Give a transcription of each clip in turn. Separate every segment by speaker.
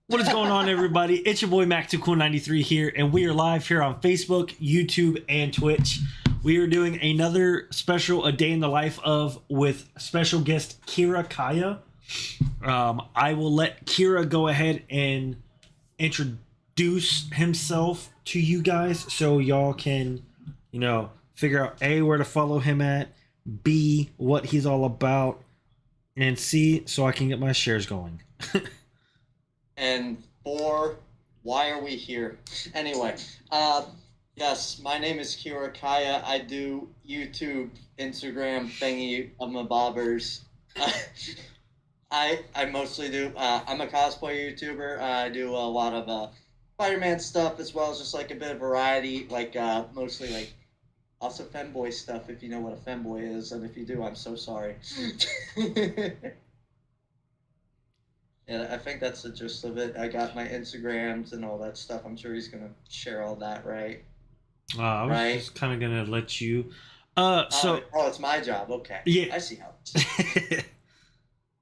Speaker 1: What is going on, everybody? It's your boy Mac2Cool93 here, and we are live here on Facebook, YouTube, and Twitch. We are doing another special A Day in the Life of with special guest KiraKaiya. I will let Kira go ahead and introduce himself to you guys so y'all can, figure out A, where to follow him at, B, what he's all about, and C, so I can get my shares going.
Speaker 2: And four, why are we here? Anyway, yes, my name is KiraKaiya. I do YouTube, Instagram, thingy, bobbers. I mostly do, I'm a cosplay YouTuber. I do a lot of Spider-Man stuff as well as just like a bit of variety, like mostly like also femboy stuff, if you know what a femboy is, and if you do, I'm so sorry. Yeah, I think that's the gist of it. I got my Instagrams and all that stuff. I'm sure he's gonna share all that, right?
Speaker 1: I was
Speaker 2: Right?
Speaker 1: just kind of gonna let you.
Speaker 2: It's my job. Okay.
Speaker 1: Yeah.
Speaker 2: I see how it's.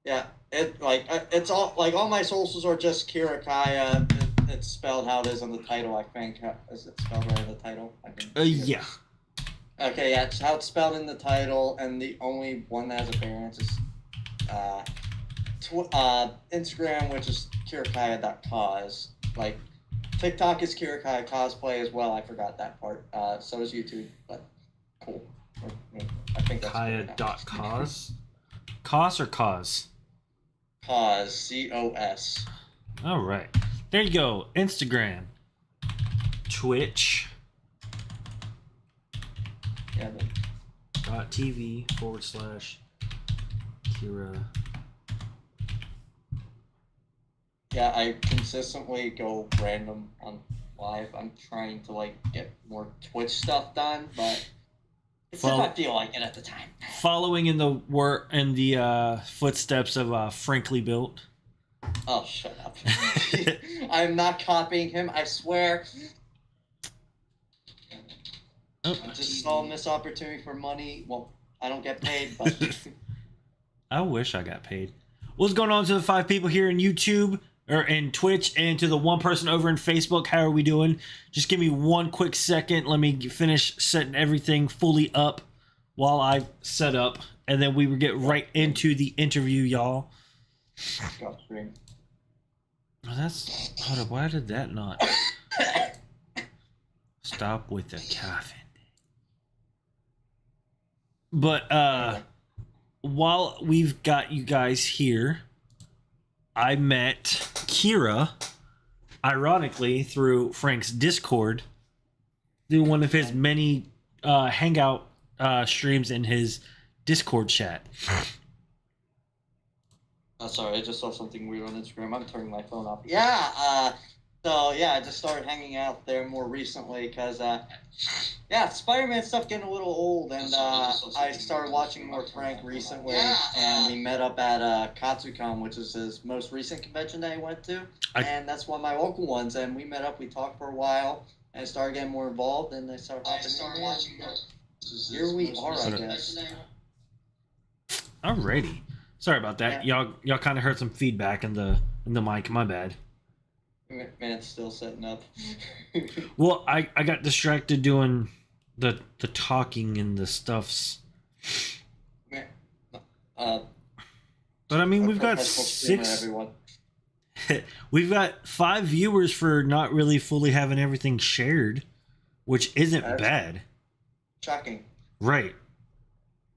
Speaker 2: Yeah, it's all like all my socials are just KiraKaiya. It's spelled how it is on the title. I think is it spelled right in the title?
Speaker 1: Yeah.
Speaker 2: Okay, yeah, it's how it's spelled in the title, and the only one that has a variance is Instagram, which is KiraKaiya.cos. Like, TikTok is KiraKaiya cosplay as well. I forgot that part. So is YouTube, but cool. I think that's
Speaker 1: Kaya.cos? Cos or cause?
Speaker 2: Cos, C-O-S.
Speaker 1: All right. There you go. Instagram. Twitch.
Speaker 2: Yeah.
Speaker 1: .tv/Kira.
Speaker 2: Yeah, I consistently go random on live. I'm trying to like get more Twitch stuff done, but it's if I feel like it at the time.
Speaker 1: Following in the footsteps of Frankly Built.
Speaker 2: Oh, shut up! I'm not copying him. I swear.
Speaker 1: Oh,
Speaker 2: I just saw a missed opportunity for money. Well, I don't get paid, but
Speaker 1: I wish I got paid. What's going on to the 5 people here in YouTube? Or in Twitch, and to the 1 person over in Facebook? How are we doing? Just give me 1 quick second. Let me finish setting everything fully up while I set up, and then we will get right into the interview, y'all.
Speaker 2: Oh,
Speaker 1: that's... Hold up, why did that not... Stop with the coughing. But, while we've got you guys here, I met Kira, ironically, through Frank's Discord, through one of his many hangout streams in his Discord chat.
Speaker 2: Oh, sorry, I just saw something weird on Instagram. I'm turning my phone off. Yeah, I just started hanging out there more recently because, Spider-Man stuff getting a little old, and I started watching more Frank recently, and we met up at Katsucon, which is his most recent convention that he went to, and that's one of my local ones, and we met up, we talked for a while, and I started getting more involved, and I started watching more. Here we are, I guess.
Speaker 1: Alrighty. Sorry about that.
Speaker 2: Yeah.
Speaker 1: Y'all kind of heard some feedback in the mic. My bad.
Speaker 2: Man, it's still setting up.
Speaker 1: Well, I got distracted doing the talking and the stuffs. But I mean, we've got 6. We've got 5 viewers for not really fully having everything shared, which isn't bad.
Speaker 2: Shocking.
Speaker 1: Right.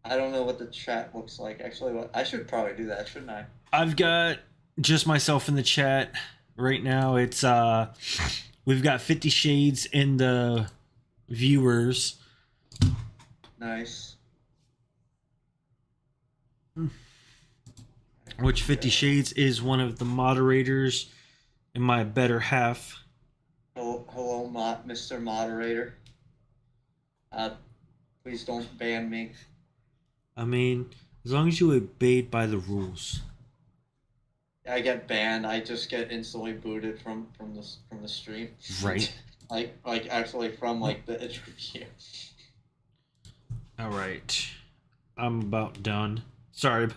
Speaker 2: I don't know what the chat looks like. Actually, I should probably do that, shouldn't I?
Speaker 1: I've got just myself in the chat right now. It's we've got 50 Shades in the viewers.
Speaker 2: Nice.
Speaker 1: Which 50 Shades is one of the moderators in my better half.
Speaker 2: Hello, Mr. Moderator. Please don't ban me.
Speaker 1: I mean, as long as you obeyed by the rules.
Speaker 2: I get banned. I just get instantly booted from the stream.
Speaker 1: Right.
Speaker 2: like actually from like the interview.
Speaker 1: All right. I'm about done. Sorry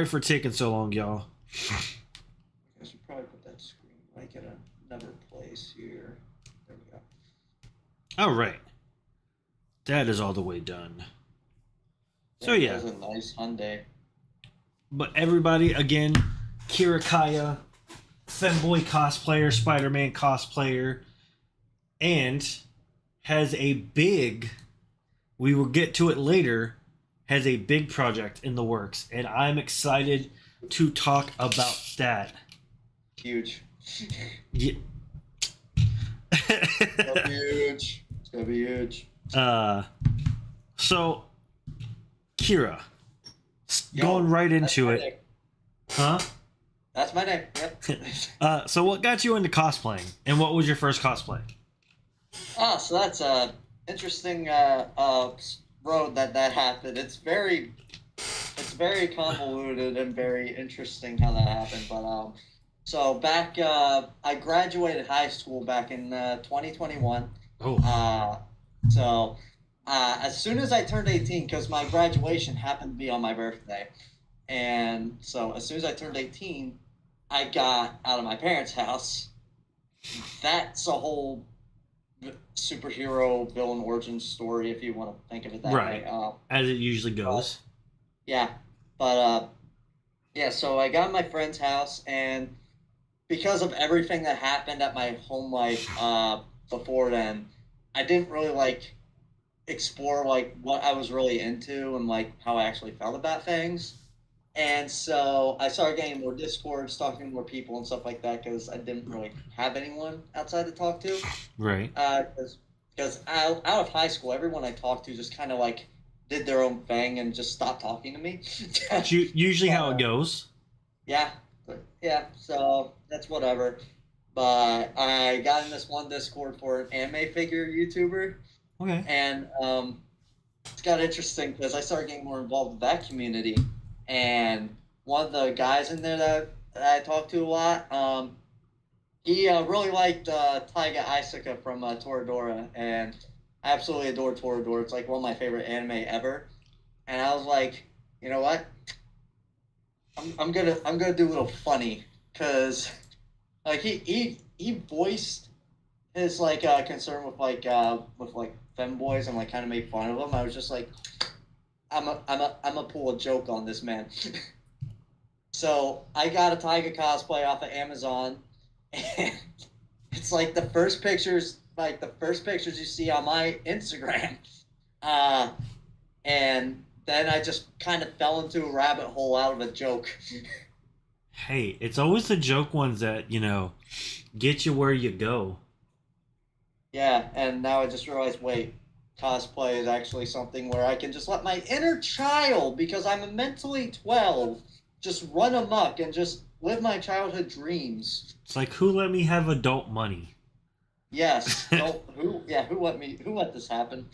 Speaker 1: for taking so long, y'all.
Speaker 2: I should probably put that screen I get another place here? There we go.
Speaker 1: All right. That is all the way done. So
Speaker 2: That
Speaker 1: yeah.
Speaker 2: was a nice Hyundai.
Speaker 1: But everybody, again, KiraKaiya, femboy cosplayer, Spider-Man cosplayer, and has a big, we will get to it later, has a big project in the works. And I'm excited to talk about that.
Speaker 2: Huge.
Speaker 1: Yeah.
Speaker 2: It's gonna be huge. It's gonna be huge.
Speaker 1: So, Kira,
Speaker 2: Yo,
Speaker 1: going right
Speaker 2: that's
Speaker 1: into
Speaker 2: my
Speaker 1: it.
Speaker 2: name.
Speaker 1: Huh?
Speaker 2: That's my name. Yep.
Speaker 1: So what got you into cosplaying, and what was your first cosplay?
Speaker 2: So that's a interesting road that happened. It's very convoluted and very interesting how that happened. But so back I graduated high school back in 2021.
Speaker 1: Oh.
Speaker 2: So as soon as I turned 18, because my graduation happened to be on my birthday, and so as soon as I turned 18, I got out of my parents' house. That's a whole superhero villain origin story, if you want to think of it that
Speaker 1: Right.
Speaker 2: way.
Speaker 1: As it usually goes.
Speaker 2: Yeah, but yeah. So I got in my friend's house, and because of everything that happened at my home life before then, I didn't really like explore like what I was really into and like how I actually felt about things. And so I started getting more discords, talking to more people and stuff like that because I didn't really have anyone outside to talk to.
Speaker 1: Right.
Speaker 2: Because out of high school, everyone I talked to just kind of like did their own thing and just stopped talking to me.
Speaker 1: It's usually how it goes.
Speaker 2: Yeah, yeah. So that's whatever. But I got in this one Discord for an anime figure YouTuber,
Speaker 1: Okay.
Speaker 2: and it's got interesting because I started getting more involved with that community, and one of the guys in there that I talked to a lot, he really liked Taiga Aisaka from Toradora, and I absolutely adore Toradora. It's like one of my favorite anime ever. And I was like, you know what? I'm gonna do a little funny, cause like he voiced his like concern with like femboys and like kind of made fun of them. I was just like, I'm a pull a joke on this man. So I got a Taiga cosplay off of Amazon, and it's like the first pictures you see on my Instagram, and then I just kind of fell into a rabbit hole out of a joke.
Speaker 1: Hey, it's always the joke ones that, get you where you go.
Speaker 2: Yeah, and now I just realized, wait, cosplay is actually something where I can just let my inner child, because I'm a mentally 12, just run amok and just live my childhood dreams.
Speaker 1: It's like, who let me have adult money?
Speaker 2: Yes. Who let this happen?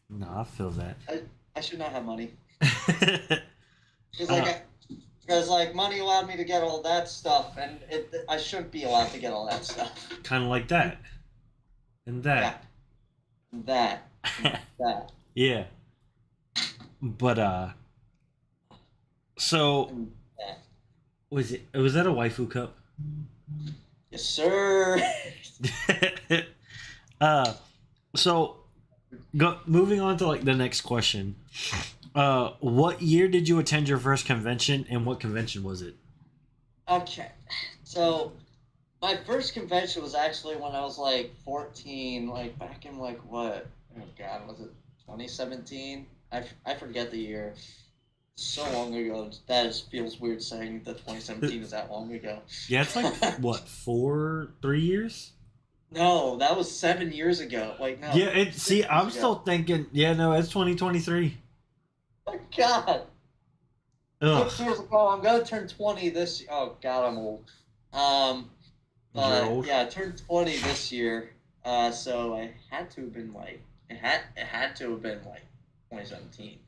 Speaker 1: No, I feel that.
Speaker 2: I should not have money. Because money allowed me to get all that stuff, and I shouldn't be allowed to get all that stuff.
Speaker 1: Kind of like that. And that.
Speaker 2: Yeah. That.
Speaker 1: Yeah. But, so,
Speaker 2: And that.
Speaker 1: was that a waifu cup?
Speaker 2: Yes, sir.
Speaker 1: So, moving on to, the next question. What year did you attend your first convention, and what convention was it?
Speaker 2: Okay. So, my first convention was actually when I was 14, back in what? Oh God, was it 2017? I forget the year. So long ago. That feels weird saying that 2017 is that long ago.
Speaker 1: Yeah, it's what, 3 years?
Speaker 2: No, that was 7 years ago. No.
Speaker 1: Yeah, I'm still thinking, no, it's 2023.
Speaker 2: Oh God.
Speaker 1: Ugh.
Speaker 2: 6 years ago, I'm gonna turn 20 this. Oh God, I'm old.
Speaker 1: You're old?
Speaker 2: Yeah, I turned 20 this year. So I had to have been it had to have been 2017.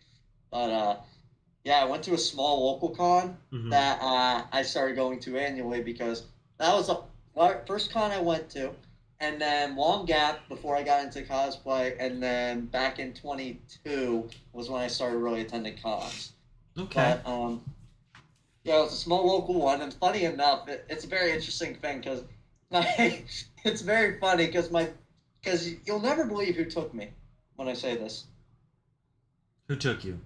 Speaker 2: But yeah, I went to a small local con that I started going to annually because that was the first con I went to, and then long gap before I got into cosplay, and then back in 22 was when I started really attending cons.
Speaker 1: Okay.
Speaker 2: But Yeah, it's a small local one, and funny enough, it's a very interesting thing because my it's very funny because you'll never believe who took me when I say this.
Speaker 1: Who took you?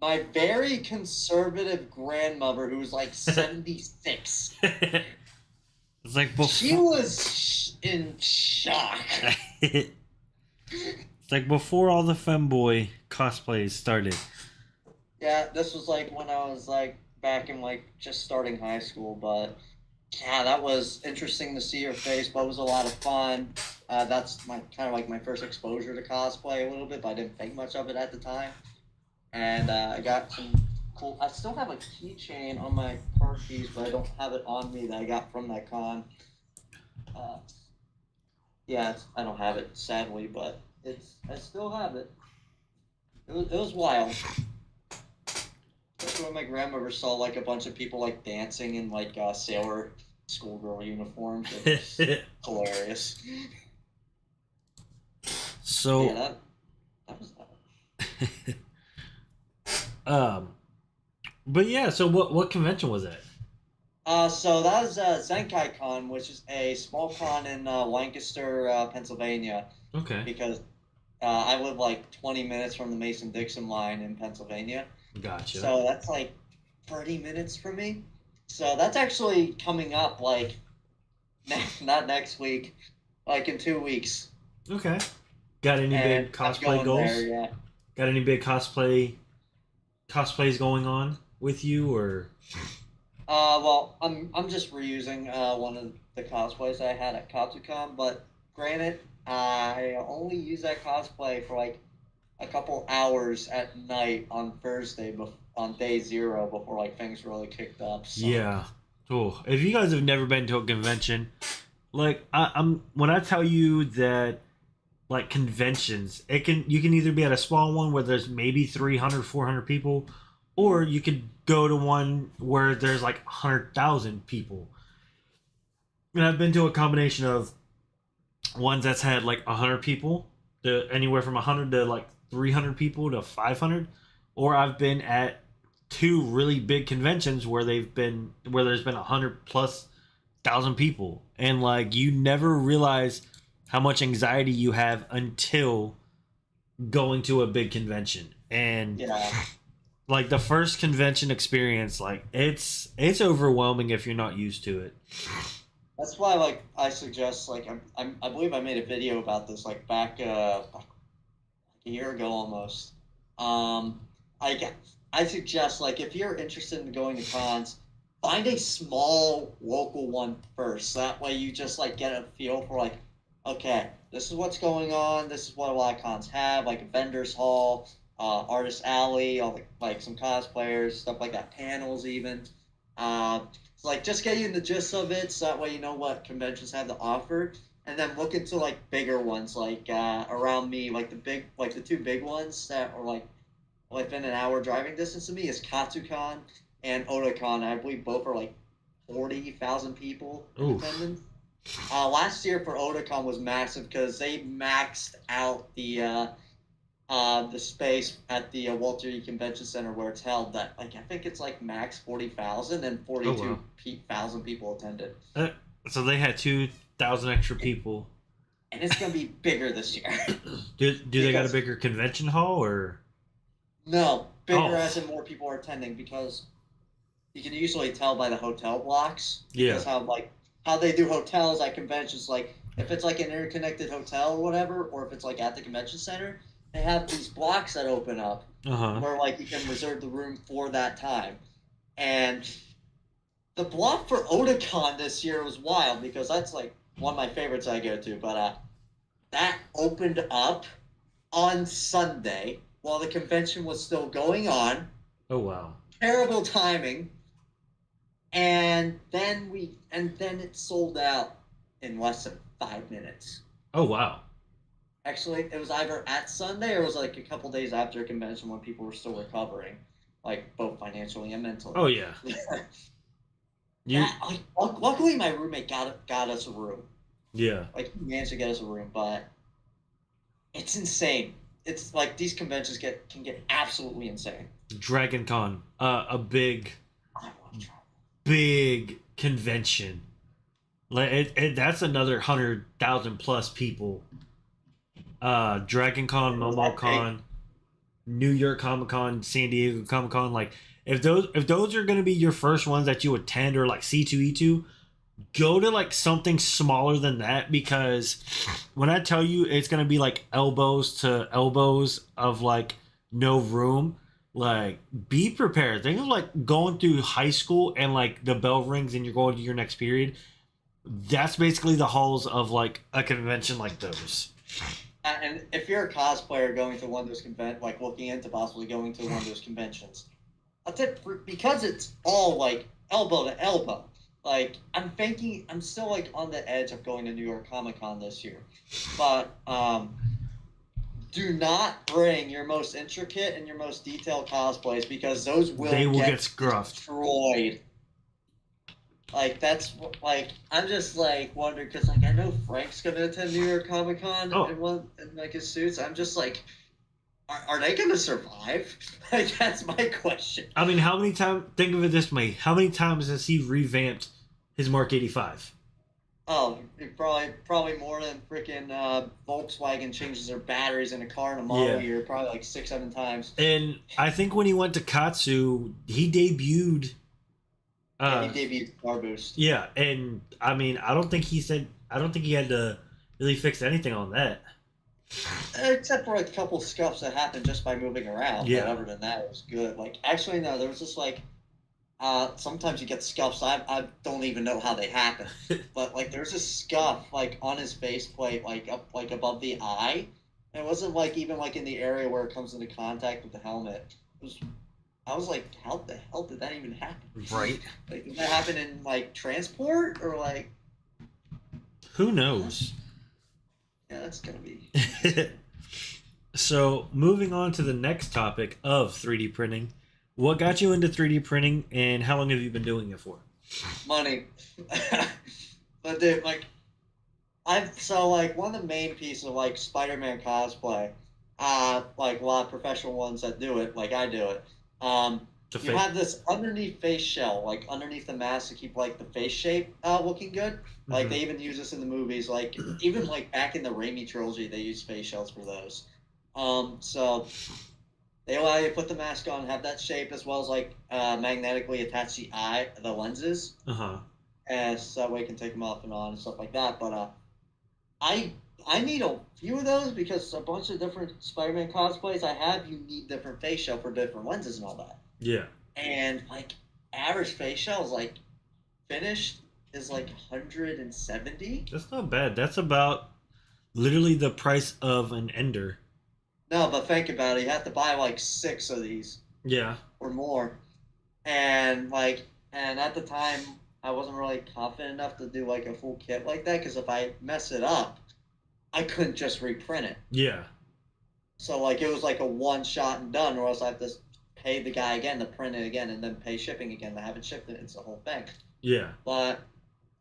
Speaker 2: My very conservative grandmother, who was like 76.
Speaker 1: It's like
Speaker 2: She
Speaker 1: before.
Speaker 2: was in shock.
Speaker 1: It's like before all the femboy cosplays started.
Speaker 2: Yeah, this was like when I was like back in like just starting high school, but yeah, that was interesting to see her face, but it was a lot of fun. That's my kind of like my first exposure to cosplay a little bit, but I didn't think much of it at the time. And I got some cool. I still have a keychain on my car keys, but I don't have it on me that I got from that con. Uh, yeah, I don't have it sadly, but I still have it. It was wild. That's when my grandmother saw like a bunch of people like dancing in like sailor schoolgirl uniforms. It was hilarious.
Speaker 1: So,
Speaker 2: Yeah, that was that.
Speaker 1: um, but yeah. So what convention was that?
Speaker 2: So that was Zenkai Con, which is a small con in Lancaster, Pennsylvania,
Speaker 1: Okay,
Speaker 2: because I live like 20 minutes from the Mason-Dixon line in Pennsylvania.
Speaker 1: gotcha.
Speaker 2: So that's like 30 minutes from me. So that's actually coming up like not next week, like in 2 weeks.
Speaker 1: Okay. Got any
Speaker 2: And
Speaker 1: big
Speaker 2: I'm
Speaker 1: cosplay
Speaker 2: going there,
Speaker 1: goals?
Speaker 2: yeah.
Speaker 1: Got any big cosplays going on with you or?
Speaker 2: Well, I'm just reusing one of the cosplays I had at Katsucon, but granted, I only use that cosplay for like a couple hours at night on Thursday, on day zero before like things really kicked up. So
Speaker 1: Yeah. Cool. If you guys have never been to a convention, like I'm when I tell you that like conventions, you can either be at a small one where there's maybe 300, 400 people, or you could go to one where there's like 100,000 people. And I've been to a combination of ones that's had like 100 people, to anywhere from 100 to like 300 people to 500, or I've been at two really big conventions where there's been 100 plus thousand people, and like you never realize how much anxiety you have until going to a big convention. And
Speaker 2: yeah,
Speaker 1: like the first convention experience, like it's overwhelming if you're not used to it.
Speaker 2: that's why like I suggest like I believe I made a video about this like back like a year ago almost. Um, I I suggest like if you're interested in going to cons, find a small local one first. That way you just like get a feel for like, okay, this is what's going on. This is what a lot of cons have, like a vendors hall, artist alley, all the, like some cosplayers, stuff like that, panels even. So like just get you in the gist of it, so that way you know what conventions have to offer, and then look into like bigger ones like around me, like the two big ones that are like within an hour driving distance of me is Katsucon and Otakon. I believe both are like 40,000 people in
Speaker 1: Oof.
Speaker 2: attendance. Last year for Otakon was massive because they maxed out the space at the Walter E. Convention Center where it's held. That like I think it's like max 40,000 and
Speaker 1: Oh
Speaker 2: 42
Speaker 1: wow.
Speaker 2: thousand people attended,
Speaker 1: Uh, so they had 2,000 extra people.
Speaker 2: and it's gonna be bigger this year
Speaker 1: Do they got a
Speaker 2: because
Speaker 1: bigger convention hall or?
Speaker 2: no bigger
Speaker 1: Oh,
Speaker 2: as in more people are attending because you can usually tell by the hotel blocks
Speaker 1: yeah.
Speaker 2: because how they do hotels at conventions, like if it's like an interconnected hotel or whatever, or if it's like at the convention center, they have these blocks that open up
Speaker 1: Uh huh.
Speaker 2: where like you can reserve the room for that time. And the block for Otakon this year was wild because that's like one of my favorites I go to, but that opened up on Sunday while the convention was still going on.
Speaker 1: Oh wow.
Speaker 2: Terrible timing, and then it sold out in less than 5 minutes.
Speaker 1: Oh wow.
Speaker 2: Actually, it was either at Sunday or it was like a couple days after a convention when people were still recovering, like both financially and
Speaker 1: Oh
Speaker 2: mentally.
Speaker 1: yeah. You
Speaker 2: That like luckily my roommate got us a room.
Speaker 1: yeah.
Speaker 2: Like he managed to get us a room, but it's insane. It's like these conventions can get absolutely insane.
Speaker 1: Dragon Con. A big
Speaker 2: I want to try.
Speaker 1: big convention. Like that's another 100,000 plus people. Dragon Con, MomoCon, New York Comic Con, San Diego Comic Con. Like if those are gonna be your first ones that you attend, or like C2E2, go to like something smaller than that, because when I tell you it's gonna be like elbows to elbows of like no room, like be prepared. Think of like going through high school and like the bell rings and you're going to your next period. That's basically the halls of like a convention like those.
Speaker 2: And if you're a cosplayer going to one of those like looking into possibly going to one of those conventions, I'll tip because it's all like elbow to elbow. Like I'm still like on the edge of going to New York Comic Con this year, but do not bring your most intricate and your most detailed cosplays, because those
Speaker 1: They will get scruffed,
Speaker 2: destroyed. Like that's like I'm just like wondering, because like I know Frank's gonna attend New York Comic Con in like his suits. I'm just like, are they gonna survive? Like that's my question.
Speaker 1: I mean, how many times? Think of it this way: how many times has he revamped his Mark 85?
Speaker 2: Oh, probably more than freaking Volkswagen changes their batteries in a car in a model year. Probably like 6-7 times.
Speaker 1: And I think when he went to Katsu, he debuted.
Speaker 2: He debuted Car Boost.
Speaker 1: Yeah, and I mean, I don't think he had to really fix anything on that.
Speaker 2: Except for like a couple scuffs that happened just by moving around.
Speaker 1: Yeah.
Speaker 2: But other than that, it was good. Like actually, no, there was just like. Sometimes you get scuffs. I don't even know how they happen, but like there's a scuff like on his faceplate, like up like above the eye. And it wasn't like even like in the area where it comes into contact with the helmet. I was like, how the hell did that even happen?
Speaker 1: Right.
Speaker 2: Like did that happen in like transport or like?
Speaker 1: Who knows?
Speaker 2: Yeah, that's gonna be.
Speaker 1: So moving on to the next topic of 3D printing. What got you into 3D printing, and how long have you been doing it for?
Speaker 2: Money. But dude, like, like one of the main pieces of like Spider-Man cosplay, like a lot of professional ones that do it, like I do it. You have this underneath face shell, like underneath the mask to keep like the face shape looking good. Like they even use this in the movies, like even like back in the Raimi trilogy, they use face shells for those. So. They allow you to put the mask on, have that shape, as well as like magnetically attach the lenses. And so that way you can take them off and on and stuff like that. But I need a few of those, because a bunch of different Spider-Man cosplays I have, you need different face shell for different lenses and all that.
Speaker 1: Yeah.
Speaker 2: And like average face shell is like finished is like 170.
Speaker 1: That's not bad. That's about literally the price of an Ender.
Speaker 2: No, but think about it. You have to buy like 6 of these.
Speaker 1: Yeah.
Speaker 2: Or more. And at the time, I wasn't really confident enough to do like a full kit like that, because if I mess it up, I couldn't just reprint it.
Speaker 1: Yeah.
Speaker 2: So like it was like a one shot and done, or else I have to pay the guy again to print it again, and then pay shipping again to have it shipped. It's the whole thing.
Speaker 1: Yeah.
Speaker 2: But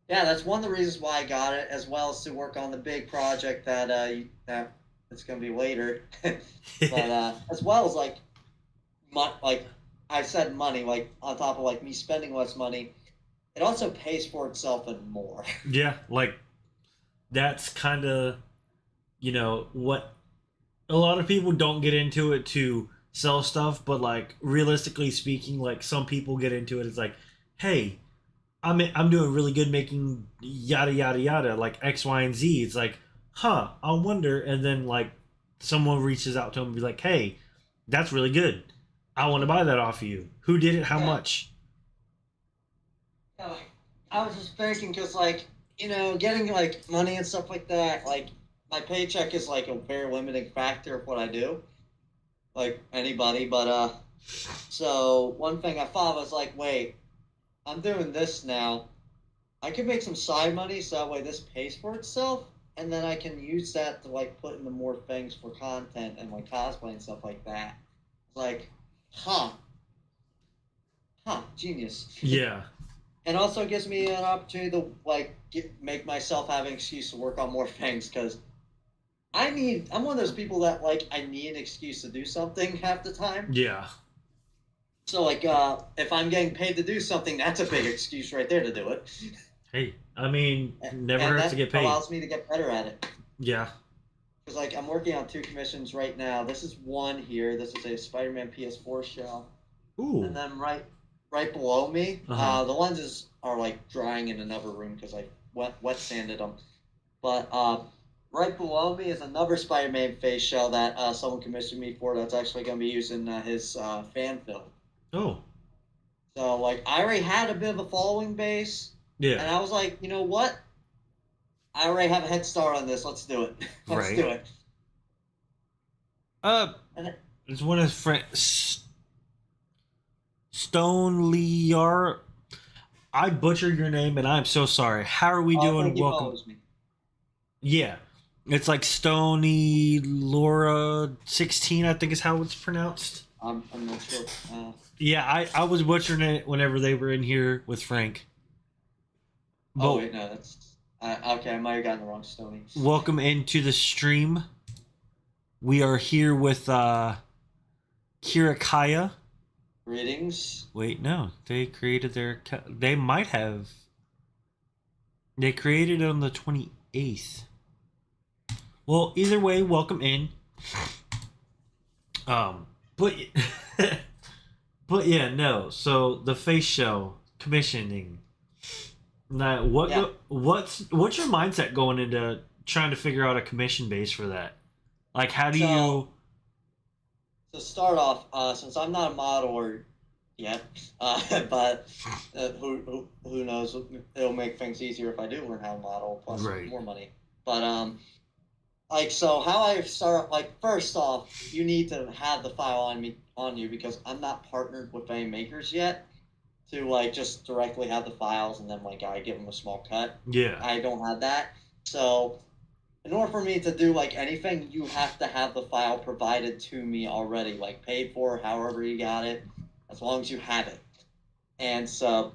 Speaker 2: yeah, that's one of the reasons why I got it, as well as to work on the big project that it's gonna be later. But as well as like I said, money, like on top of like me spending less money, it also pays for itself and more.
Speaker 1: Yeah, like that's kind of, what a lot of people don't get into it to sell stuff, but like realistically speaking, like some people get into it. It's like, hey, I'm doing really good making yada yada yada, like X, Y, and Z. It's like, I wonder, and then like someone reaches out to him and be like, hey, that's really good. I want to buy that off of you. Who did it? How much?
Speaker 2: I was just thinking, because like, getting like money and stuff like that, like my paycheck is like a very limiting factor of what I do, like anybody. But so one thing I thought was like, wait, I'm doing this now. I can make some side money, so that way this pays for itself, and then I can use that to like put into more things for content and like cosplay and stuff like that. Like, genius.
Speaker 1: Yeah.
Speaker 2: And also gives me an opportunity to like make myself have an excuse to work on more things, because I'm one of those people that like I need an excuse to do something half the time.
Speaker 1: Yeah.
Speaker 2: So like, if I'm getting paid to do something, that's a big excuse right there to do it.
Speaker 1: Hey, I mean, never
Speaker 2: And
Speaker 1: hurts to
Speaker 2: that
Speaker 1: get paid.
Speaker 2: allows me to get better at it.
Speaker 1: Yeah.
Speaker 2: Because like I'm working on two commissions right now. This is one here. This is a Spider-Man PS4 shell, and
Speaker 1: Ooh.
Speaker 2: then right below me,
Speaker 1: Uh-huh.
Speaker 2: the lenses are like drying in another room because I wet sanded them. But right below me is another Spider-Man face shell that someone commissioned me for. That's actually going to be used in his fan film.
Speaker 1: Oh.
Speaker 2: So like I already had a bit of a following base,
Speaker 1: Yeah.
Speaker 2: and I was like, you know what? I already have a head start on this. Let's do it. Let's
Speaker 1: Right.
Speaker 2: do it.
Speaker 1: Uh,
Speaker 2: And
Speaker 1: it's one of his friends. Stone Liar. I butchered your name, and I'm so sorry. How are we doing?
Speaker 2: Frankie
Speaker 1: Welcome.
Speaker 2: follows me.
Speaker 1: Yeah. It's like Stony Laura 16, I think is how it's pronounced.
Speaker 2: I'm not sure.
Speaker 1: Yeah, I was butchering it whenever they were in here with Frank.
Speaker 2: Oh
Speaker 1: But
Speaker 2: wait, no, that's okay. I might have gotten the wrong Stony.
Speaker 1: welcome into the stream. We are here with KiraKaiya.
Speaker 2: Greetings.
Speaker 1: Wait, no. They created their. They might have. They created it on the 28th. Well, either way, welcome in. But but yeah, no. So the face show commissioning. Now,
Speaker 2: Yeah.
Speaker 1: what's your mindset going into trying to figure out a commission base for that? Like, how do
Speaker 2: So
Speaker 1: you?
Speaker 2: to start off, since I'm not a modeler yet, but who knows? It'll make things easier if I do learn how to model, plus
Speaker 1: Right.
Speaker 2: more money. But like so, how I start, like first off, you need to have the file on you because I'm not partnered with any makers yet to like just directly have the files and then like I give them a small cut.
Speaker 1: Yeah.
Speaker 2: I don't have that, so in order for me to do like anything, you have to have the file provided to me already, like paid for, however you got it, as long as you have it. And so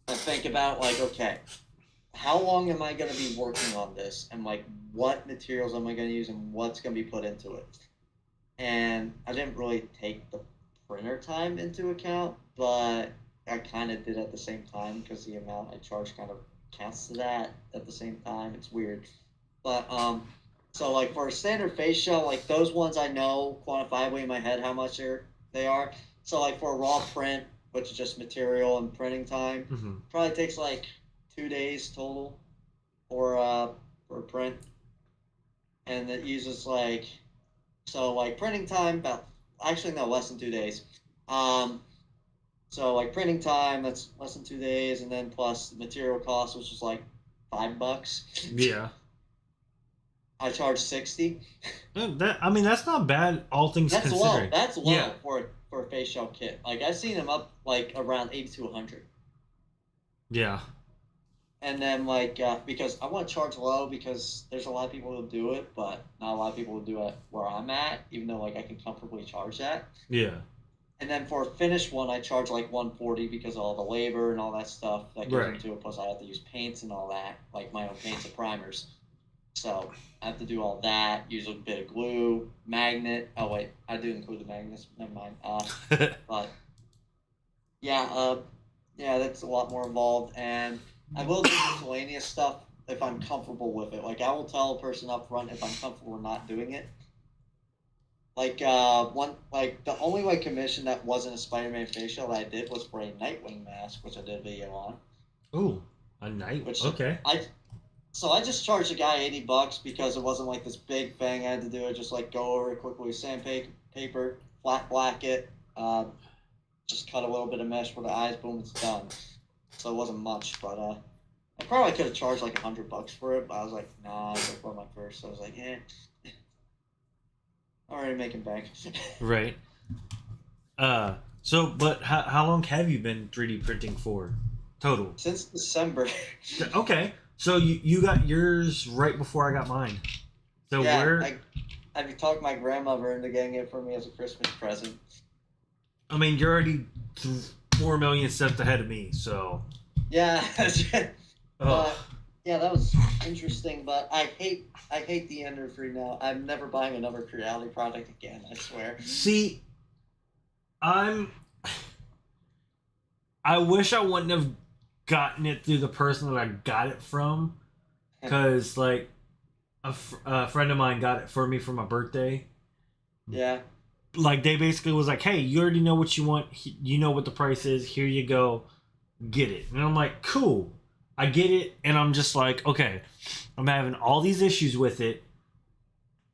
Speaker 2: I think about like, okay, how long am I going to be working on this, and like what materials am I going to use, and what's going to be put into it. And I didn't really take the printer time into account, but I kind of did at the same time because the amount I charge kind of counts to that at the same time. It's weird. But so like for a standard face shell, like those ones I know quantifiably in my head how much they are. So like for a raw print, which is just material and printing time,
Speaker 1: Mm-hmm.
Speaker 2: probably takes like 2 days total for a print, and it uses like so like printing time about actually no less than 2 days. Um, so like printing time that's less than 2 days, and then plus material cost, which is like $5.
Speaker 1: Yeah.
Speaker 2: I charge 60.
Speaker 1: That I mean that's not bad, all things
Speaker 2: That's low.
Speaker 1: considering.
Speaker 2: That's low
Speaker 1: Yeah.
Speaker 2: for a face shell kit. Like I've seen them up like around 80 to 100.
Speaker 1: Yeah.
Speaker 2: And then like because I want to charge low because there's a lot of people who do it, but not a lot of people who do it where I'm at. Even though like I can comfortably charge that.
Speaker 1: Yeah.
Speaker 2: And then for a finished one, I charge like 140 because of all the labor and all that stuff that goes
Speaker 1: Right.
Speaker 2: into it. Plus, I have to use paints and all that, like my own paints and primers. So I have to do all that. Use a bit of glue, magnet. Oh wait, I do include the magnets. Never mind. But yeah, yeah, that's a lot more involved, and I will do miscellaneous stuff if I'm comfortable with it. Like I will tell a person up front if I'm comfortable not doing it. Like one like the only like commission that wasn't a Spider-Man facial that I did was for a Nightwing mask, which I did a video on.
Speaker 1: Ooh, a night.
Speaker 2: Which
Speaker 1: Okay.
Speaker 2: I just charged the guy $80 because it wasn't like this big thing I had to do. I just like go over it quickly with sandpaper, flat black it, just cut a little bit of mesh for the eyes, boom, it's done. So it wasn't much, but I probably could have charged like $100 for it, but I was like, nah, I was like for my first, so I was like, already making bank.
Speaker 1: Right. So but how long have you been 3D printing for? Total.
Speaker 2: Since December.
Speaker 1: Okay. So you got yours right before I got mine. So
Speaker 2: Yeah,
Speaker 1: where
Speaker 2: I talked my grandmother into getting it for me as a Christmas present.
Speaker 1: I mean you're already 4 million steps ahead of me, so
Speaker 2: Yeah,
Speaker 1: oh.
Speaker 2: yeah, that was interesting. But I hate the Ender Free now. I'm never buying another Creality product again. I swear.
Speaker 1: See, I'm I wish I wouldn't have gotten it through the person that I got it from, because like a friend of mine got it for me for my birthday.
Speaker 2: Yeah.
Speaker 1: Like they basically was like, "Hey, you already know what you want. You know what the price is. Here you go, get it." And I'm like, "Cool." I get it, and I'm just like, "Okay, I'm having all these issues with it.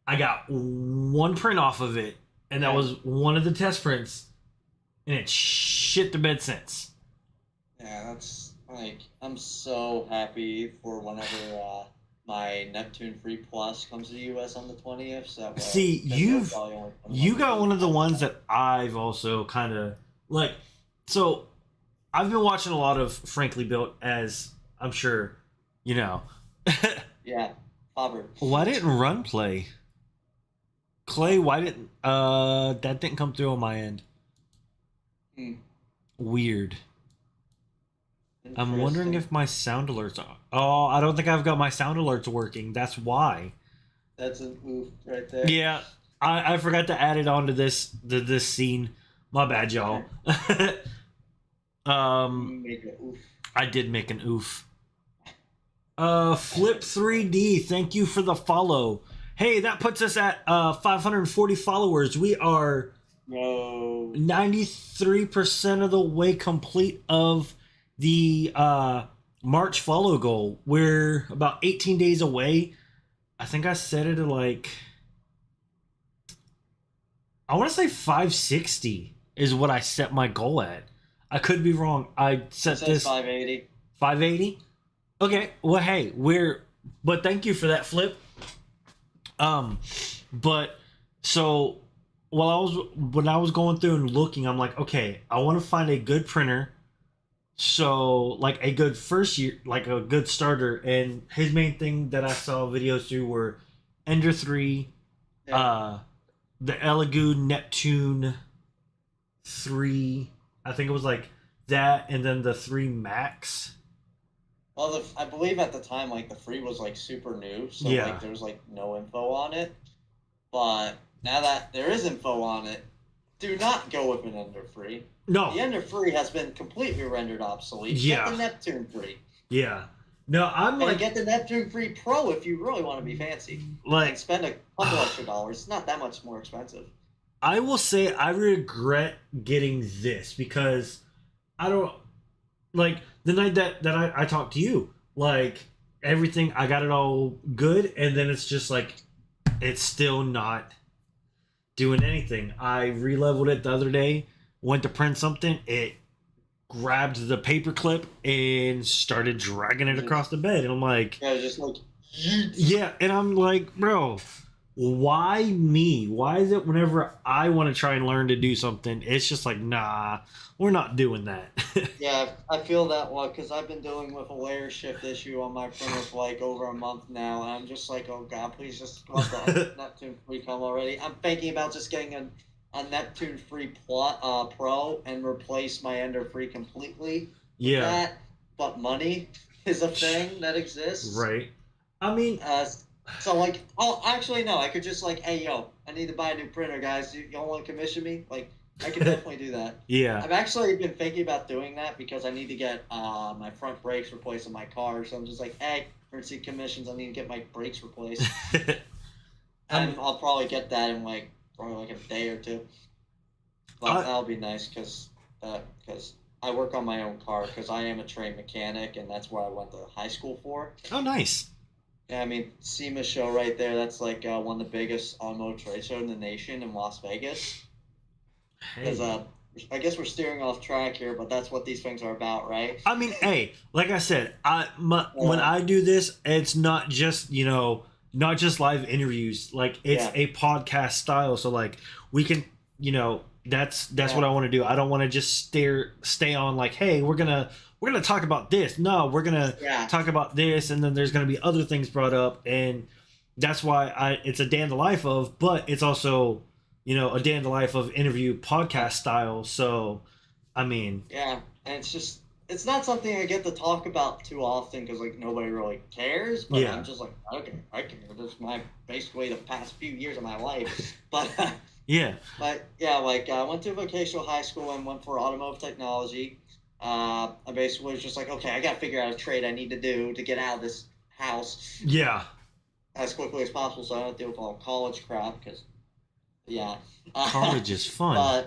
Speaker 1: I got one print off of it, and that was one of the test prints, and it's shit the bed since."
Speaker 2: Yeah, that's like I'm so happy for whenever my Neptune Free Plus comes to the US on the 20th. So that way,
Speaker 1: See,
Speaker 2: 'cause it'll probably only come
Speaker 1: you
Speaker 2: like
Speaker 1: got one of the ones
Speaker 2: after
Speaker 1: that I've also kind of like. So I've been watching a lot of Frankly Built, as I'm sure you know.
Speaker 2: Yeah, Faber.
Speaker 1: Why didn't Run play? Clay, why didn't that didn't come through on my end?
Speaker 2: Hmm.
Speaker 1: Weird. I'm wondering
Speaker 2: Interesting.
Speaker 1: if my sound alerts are. Oh, I don't think I've got my sound alerts working. That's why.
Speaker 2: That's an oof right there.
Speaker 1: Yeah, I forgot to add it onto this scene. My bad, y'all.
Speaker 2: Make it oof.
Speaker 1: I did make an oof. Flip 3D, thank you for the follow. Hey, that puts us at 540 followers. We are
Speaker 2: No.
Speaker 1: 93% of the way complete of the March follow goal. We're about 18 days away. I think I set it at like, I want to say 560 is what I set my goal at. I could be wrong. I set this
Speaker 2: 580.
Speaker 1: 580. Okay. Well, hey, but thank you for that, Flip. But so when I was going through and looking, I'm like, okay, I want to find a good printer. So like a good first year, like a good starter, and his main thing that I saw videos through were Ender 3,
Speaker 2: Yeah.
Speaker 1: the Elegoo Neptune 3. I think it was like that, and then the 3 Max.
Speaker 2: Well, I believe at the time, like the free was like super new, so
Speaker 1: Yeah.
Speaker 2: like there was like no info on it. But now that there is info on it, do not go with an Ender Free.
Speaker 1: No.
Speaker 2: The Ender Free has been completely rendered obsolete.
Speaker 1: Yeah.
Speaker 2: Get the Neptune Free.
Speaker 1: Yeah. No, I'm
Speaker 2: And
Speaker 1: like,
Speaker 2: get the Neptune Free Pro if you really want to be fancy.
Speaker 1: like,
Speaker 2: And spend a couple extra dollars. It's not that much more expensive.
Speaker 1: I will say I regret getting this because I don't like the night that I talked to you, like everything, I got it all good, and then it's just like it's still not doing anything. I re-leveled it the other day, went to print something, it grabbed the paper clip and started dragging it across the bed, and I'm like,
Speaker 2: Yeah, just like
Speaker 1: yeah, and I'm like, bro, why me? Why is it whenever I want to try and learn to do something, it's just like, nah, we're not doing that.
Speaker 2: Yeah, I feel that one because I've been dealing with a layer shift issue on my printer for like over a month now, and I'm just like, oh god, please just let the Neptune Free come already. I'm thinking about just getting a Neptune Free Pro and replace my Ender Free completely. With
Speaker 1: Yeah.
Speaker 2: that, but money is a thing that exists.
Speaker 1: Right. I mean,
Speaker 2: So like, oh, actually no, I could just like, hey yo, I need to buy a new printer, guys. Y'all want to commission me? Like, I can definitely do that.
Speaker 1: yeah.
Speaker 2: I've actually been thinking about doing that because I need to get my front brakes replaced in my car. So I'm just like, hey, emergency commissions, I need to get my brakes replaced. And I'll probably get that in like probably like a day or two. But that'll be nice because I work on my own car because I am a trained mechanic and that's what I went to high school for.
Speaker 1: Oh, nice.
Speaker 2: Yeah, I mean, SEMA show right there. That's like one of the biggest automotive trade shows in the nation in Las Vegas. Because I guess we're steering off track here, but that's what these things are about, right?
Speaker 1: I mean, hey, like I said, when I do this, it's not just not just live interviews. Like it's a podcast style, so like we can, that's what I want to do. I don't want to just stay on like, hey, we're gonna talk about this. No, we're gonna talk about this, and then there's gonna be other things brought up, and that's why it's a day in the life of, but it's also a day in the life of interview podcast style. So, I mean,
Speaker 2: yeah, and it's not something I get to talk about too often because like nobody really cares. But I'm just like, okay, I care. This is basically the past few years of my life. But
Speaker 1: yeah.
Speaker 2: But yeah, like I went to vocational high school and went for automotive technology. I basically was just like, okay, I got to figure out a trade I need to do to get out of this house
Speaker 1: Yeah.
Speaker 2: as quickly as possible so I don't deal with all college crap. Because, yeah.
Speaker 1: College is fun.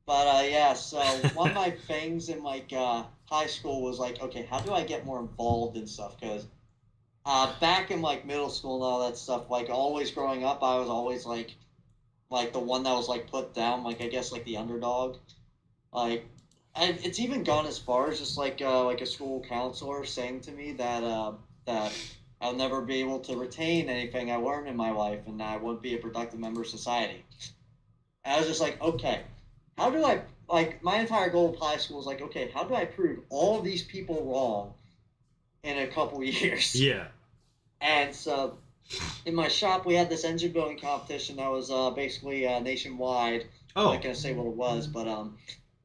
Speaker 2: but yeah, so one of my things in like high school was like, okay, how do I get more involved in stuff? Because back in like middle school and all that stuff, like always growing up, I was always like the one that was like put down, like I guess like the underdog. Like, and it's even gone as far as just like a school counselor saying to me that I'll never be able to retain anything I learned in my life, and that I won't be a productive member of society. And I was just like, okay, how do I like my entire goal of high school is like, okay, how do I prove all of these people wrong in a couple years?
Speaker 1: Yeah.
Speaker 2: And so in my shop, we had this engine building competition that was basically nationwide. I'm not
Speaker 1: Oh.
Speaker 2: gonna say what it was, but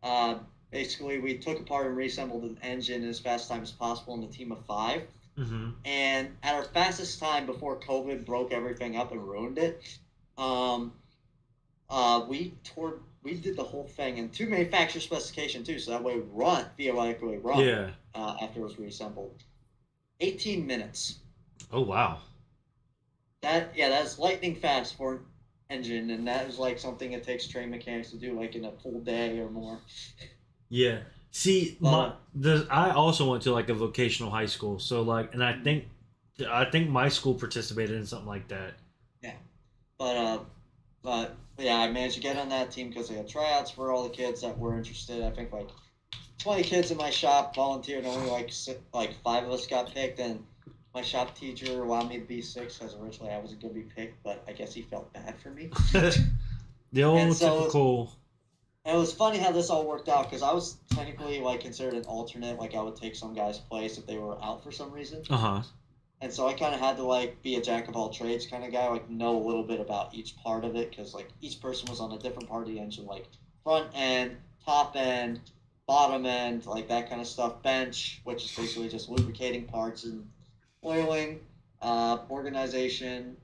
Speaker 2: uh, basically we took apart and reassembled an engine in as fast time as possible in a team of 5.
Speaker 1: Mm-hmm.
Speaker 2: And at our fastest time before COVID broke everything up and ruined it, um, we did the whole thing and to manufacturer specification too, so that way it would run theoretically run
Speaker 1: Yeah.
Speaker 2: after it was reassembled. 18 minutes.
Speaker 1: Oh wow.
Speaker 2: That's lightning fast for an engine, and that is like something it takes trained mechanics to do like in a full day or more.
Speaker 1: Yeah. See,
Speaker 2: But
Speaker 1: I also went to like a vocational high school, so like, and I think my school participated in something like that.
Speaker 2: yeah, but yeah, I managed to get on that team because they had tryouts for all the kids that were interested. I think like 20 kids in my shop volunteered, and only like 5 of us got picked, and my shop teacher allowed me to be 6 because originally I wasn't going to be picked, but I guess he felt bad for me.
Speaker 1: The
Speaker 2: And
Speaker 1: old
Speaker 2: so
Speaker 1: typical.
Speaker 2: it was funny how this all worked out because I was technically like considered an alternate, like I would take some guy's place if they were out for some reason.
Speaker 1: Uh huh.
Speaker 2: And so I kind of had to like be a jack of all trades kind of guy, like know a little bit about each part of it because like each person was on a different part of the engine, like front end, top end, bottom end, like that kind of stuff. Bench, which is basically just lubricating parts and oiling, organization,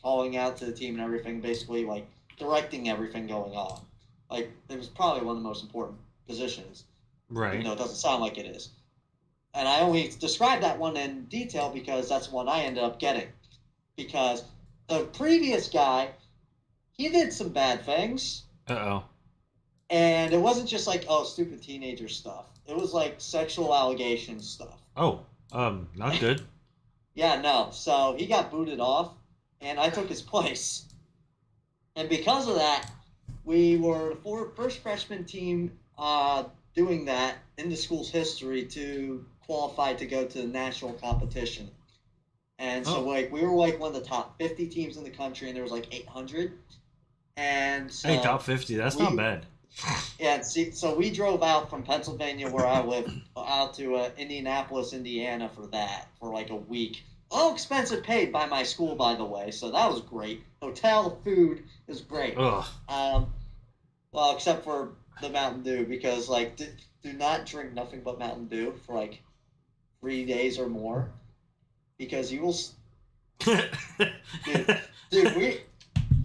Speaker 2: calling out to the team and everything, basically like directing everything going on. Like it was probably one of the most important positions, even
Speaker 1: Right.
Speaker 2: though it doesn't sound like it is. And I only described that one in detail because that's the one I ended up getting. Because the previous guy, he did some bad things,
Speaker 1: Uh oh.
Speaker 2: and it wasn't just like, oh, stupid teenager stuff. It was like sexual allegations stuff.
Speaker 1: Oh. Not good.
Speaker 2: Yeah, no. So he got booted off, and I took his place. And because of that, we were the first freshman team doing that in the school's history to qualify to go to the national competition. And so
Speaker 1: Oh.
Speaker 2: like we were like one of the top 50 teams in the country, and there was like 800. And
Speaker 1: Hey, top
Speaker 2: so
Speaker 1: 50. That's not
Speaker 2: we
Speaker 1: bad.
Speaker 2: yeah, see, so we drove out from Pennsylvania, where I live, out to Indianapolis, Indiana for that for like a week. All expenses paid by my school, by the way, so that was great. Hotel, food is great.
Speaker 1: Ugh.
Speaker 2: Um, well, except for the Mountain Dew, because like do not drink nothing but Mountain Dew for like 3 days or more, because you will, dude, dude,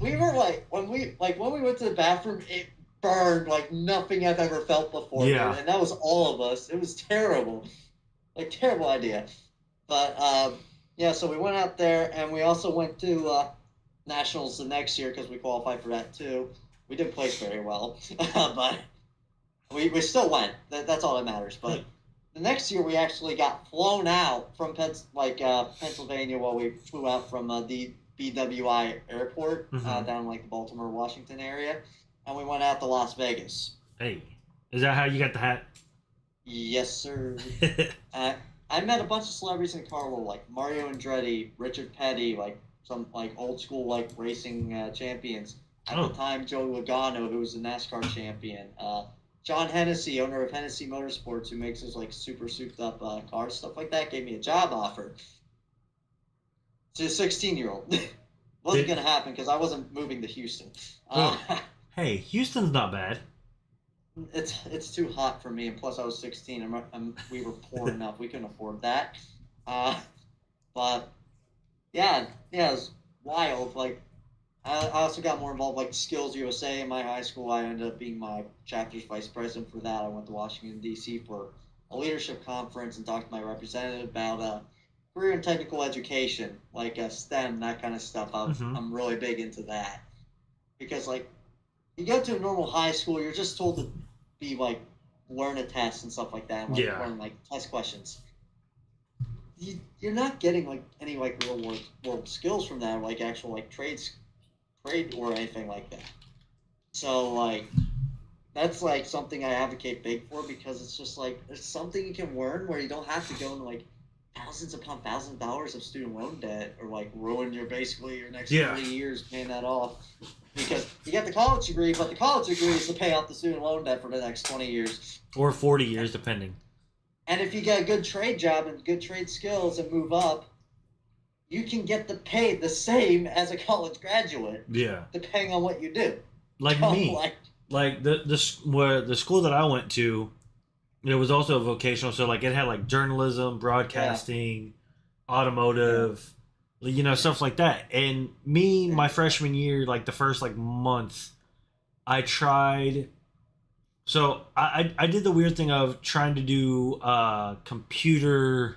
Speaker 2: we were like when we went to the bathroom, it burned like nothing I've ever felt before,
Speaker 1: Yeah.
Speaker 2: dude, and that was all of us. It was terrible, like terrible idea. But yeah, so we went out there, and we also went to nationals the next year because we qualified for that too. We didn't place very well, but we still went. That's all that matters. But the next year we actually got flown out from Pennsylvania. While we flew out from the BWI airport
Speaker 1: Mhm.
Speaker 2: down like the Baltimore, Washington area, and we went out to Las Vegas.
Speaker 1: Hey, is that how you got the hat?
Speaker 2: Yes, sir. Uh, I met a bunch of celebrities in Carlo, like Mario Andretti, Richard Petty, like some like old school like racing champions. At the
Speaker 1: Oh.
Speaker 2: time, Joe Logano, who was a NASCAR champion. John Hennessy, owner of Hennessy Motorsports, who makes his like super souped up cars, stuff like that, gave me a job offer. To a 16-year-old. Wasn't
Speaker 1: Did,
Speaker 2: gonna happen because I wasn't moving to Houston.
Speaker 1: oh. Hey, Houston's not bad.
Speaker 2: It's too hot for me, and plus I was 16. We were poor enough; we couldn't afford that. Uh, but yeah, it was wild. Like I also got more involved like Skills USA in my high school. I ended up being my chapter's vice president for that. I went to Washington D.C. for a leadership conference and talked to my representative about career and technical education, like STEM, that kind of stuff.
Speaker 1: Mm-hmm.
Speaker 2: I'm really big into that because like you go to a normal high school, you're just told to be like learn a test and stuff like that, and like
Speaker 1: Yeah.
Speaker 2: learn like test questions. You're not getting like any like real world skills from that, or, like actual like trade or anything like that. So like that's like something I advocate big for because it's just like there's something you can learn where you don't have to go into like thousands upon thousands of dollars of student loan debt or like ruin your basically your next
Speaker 1: Yeah.
Speaker 2: 30 years paying that off because you get the college degree, but the college degree is to pay off the student loan debt for the next 20 years.
Speaker 1: Or 40 years, depending.
Speaker 2: And if you get a good trade job and good trade skills and move up, you can get the pay the same as a college graduate,
Speaker 1: Yeah.
Speaker 2: depending on what you do.
Speaker 1: Like
Speaker 2: So,
Speaker 1: me. Like the school that I went to, it was also a vocational, so like it had like journalism, broadcasting, automotive, stuff like that. And me, my freshman year, like the first like month, I tried. So I did the weird thing of trying to do computer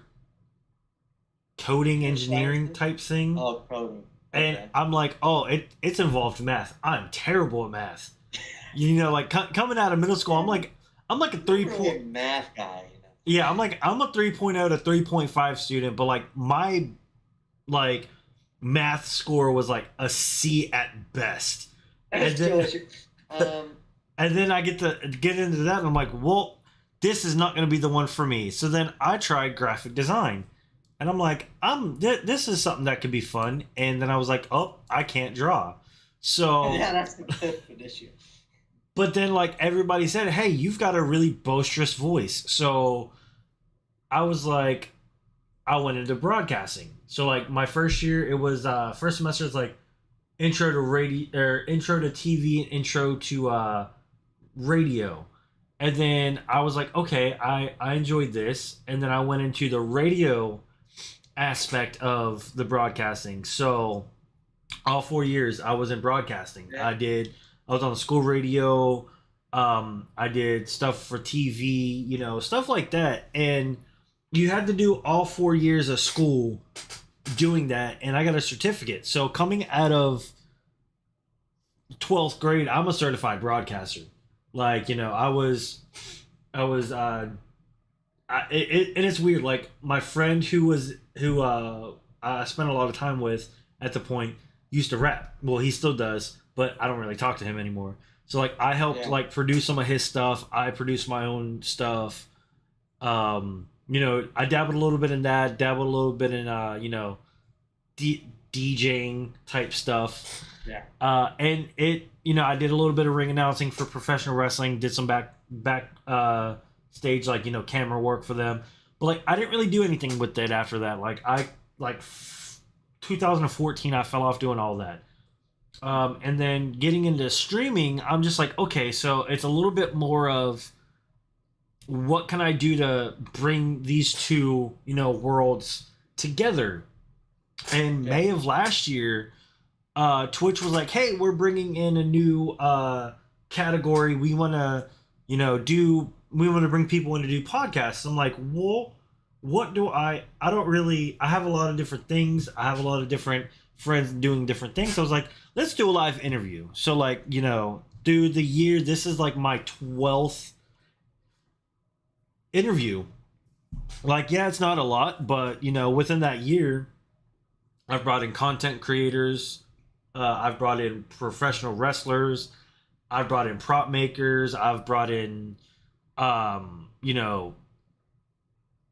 Speaker 1: coding engineering type thing.
Speaker 2: oh, coding.
Speaker 1: And
Speaker 2: Okay.
Speaker 1: I'm like, oh, it's involved math. I'm terrible at math. Like coming out of middle school, I'm like a
Speaker 2: You're really a math guy.
Speaker 1: yeah, I'm a 3.0 to 3.5 student, but like my like math score was like a C at best.
Speaker 2: That's
Speaker 1: then-
Speaker 2: delicious.
Speaker 1: And then I get into that and I'm like, well, this is not going to be the one for me. So then I tried graphic design. And I'm like, this is something that could be fun. And then I was like, oh, I can't draw. So
Speaker 2: yeah, that's the good issue.
Speaker 1: but then like everybody said, hey, you've got a really boisterous voice. So I was like, I went into broadcasting. So like my first year, it was first semester is like intro to radio or intro to TV and intro to radio. And then I was like, okay, I enjoyed this. And then I went into the radio aspect of the broadcasting. So all 4 years I was in broadcasting.
Speaker 2: Yeah.
Speaker 1: I was on the school radio. I did stuff for TV, stuff like that. And you had to do all 4 years of school doing that. And I got a certificate. So coming out of 12th grade, I'm a certified broadcaster. Like, and it's weird. Like my friend who I spent a lot of time with at the point used to rap. Well, he still does, but I don't really talk to him anymore. So like I helped like produce some of his stuff. I produced my own stuff. I dabbled a little bit in that, dabbled a little bit in DJing type stuff.
Speaker 2: Yeah.
Speaker 1: And it, I did a little bit of ring announcing for professional wrestling, did some back stage, like, camera work for them. But like, I didn't really do anything with it after that. Like 2014, I fell off doing all that. And then getting into streaming, I'm just like, okay, so it's a little bit more of what can I do to bring these two, worlds together. And May of last year, Twitch was like, hey, we're bringing in a new category. We want to, bring people in to do podcasts. I'm like, well, what do I have a lot of different things. I have a lot of different friends doing different things. So I was like, let's do a live interview. So like, through the year, this is like my 12th interview. Like, yeah, it's not a lot, but within that year, I've brought in content creators. I've brought in professional wrestlers. I've brought in prop makers. I've brought in, 3D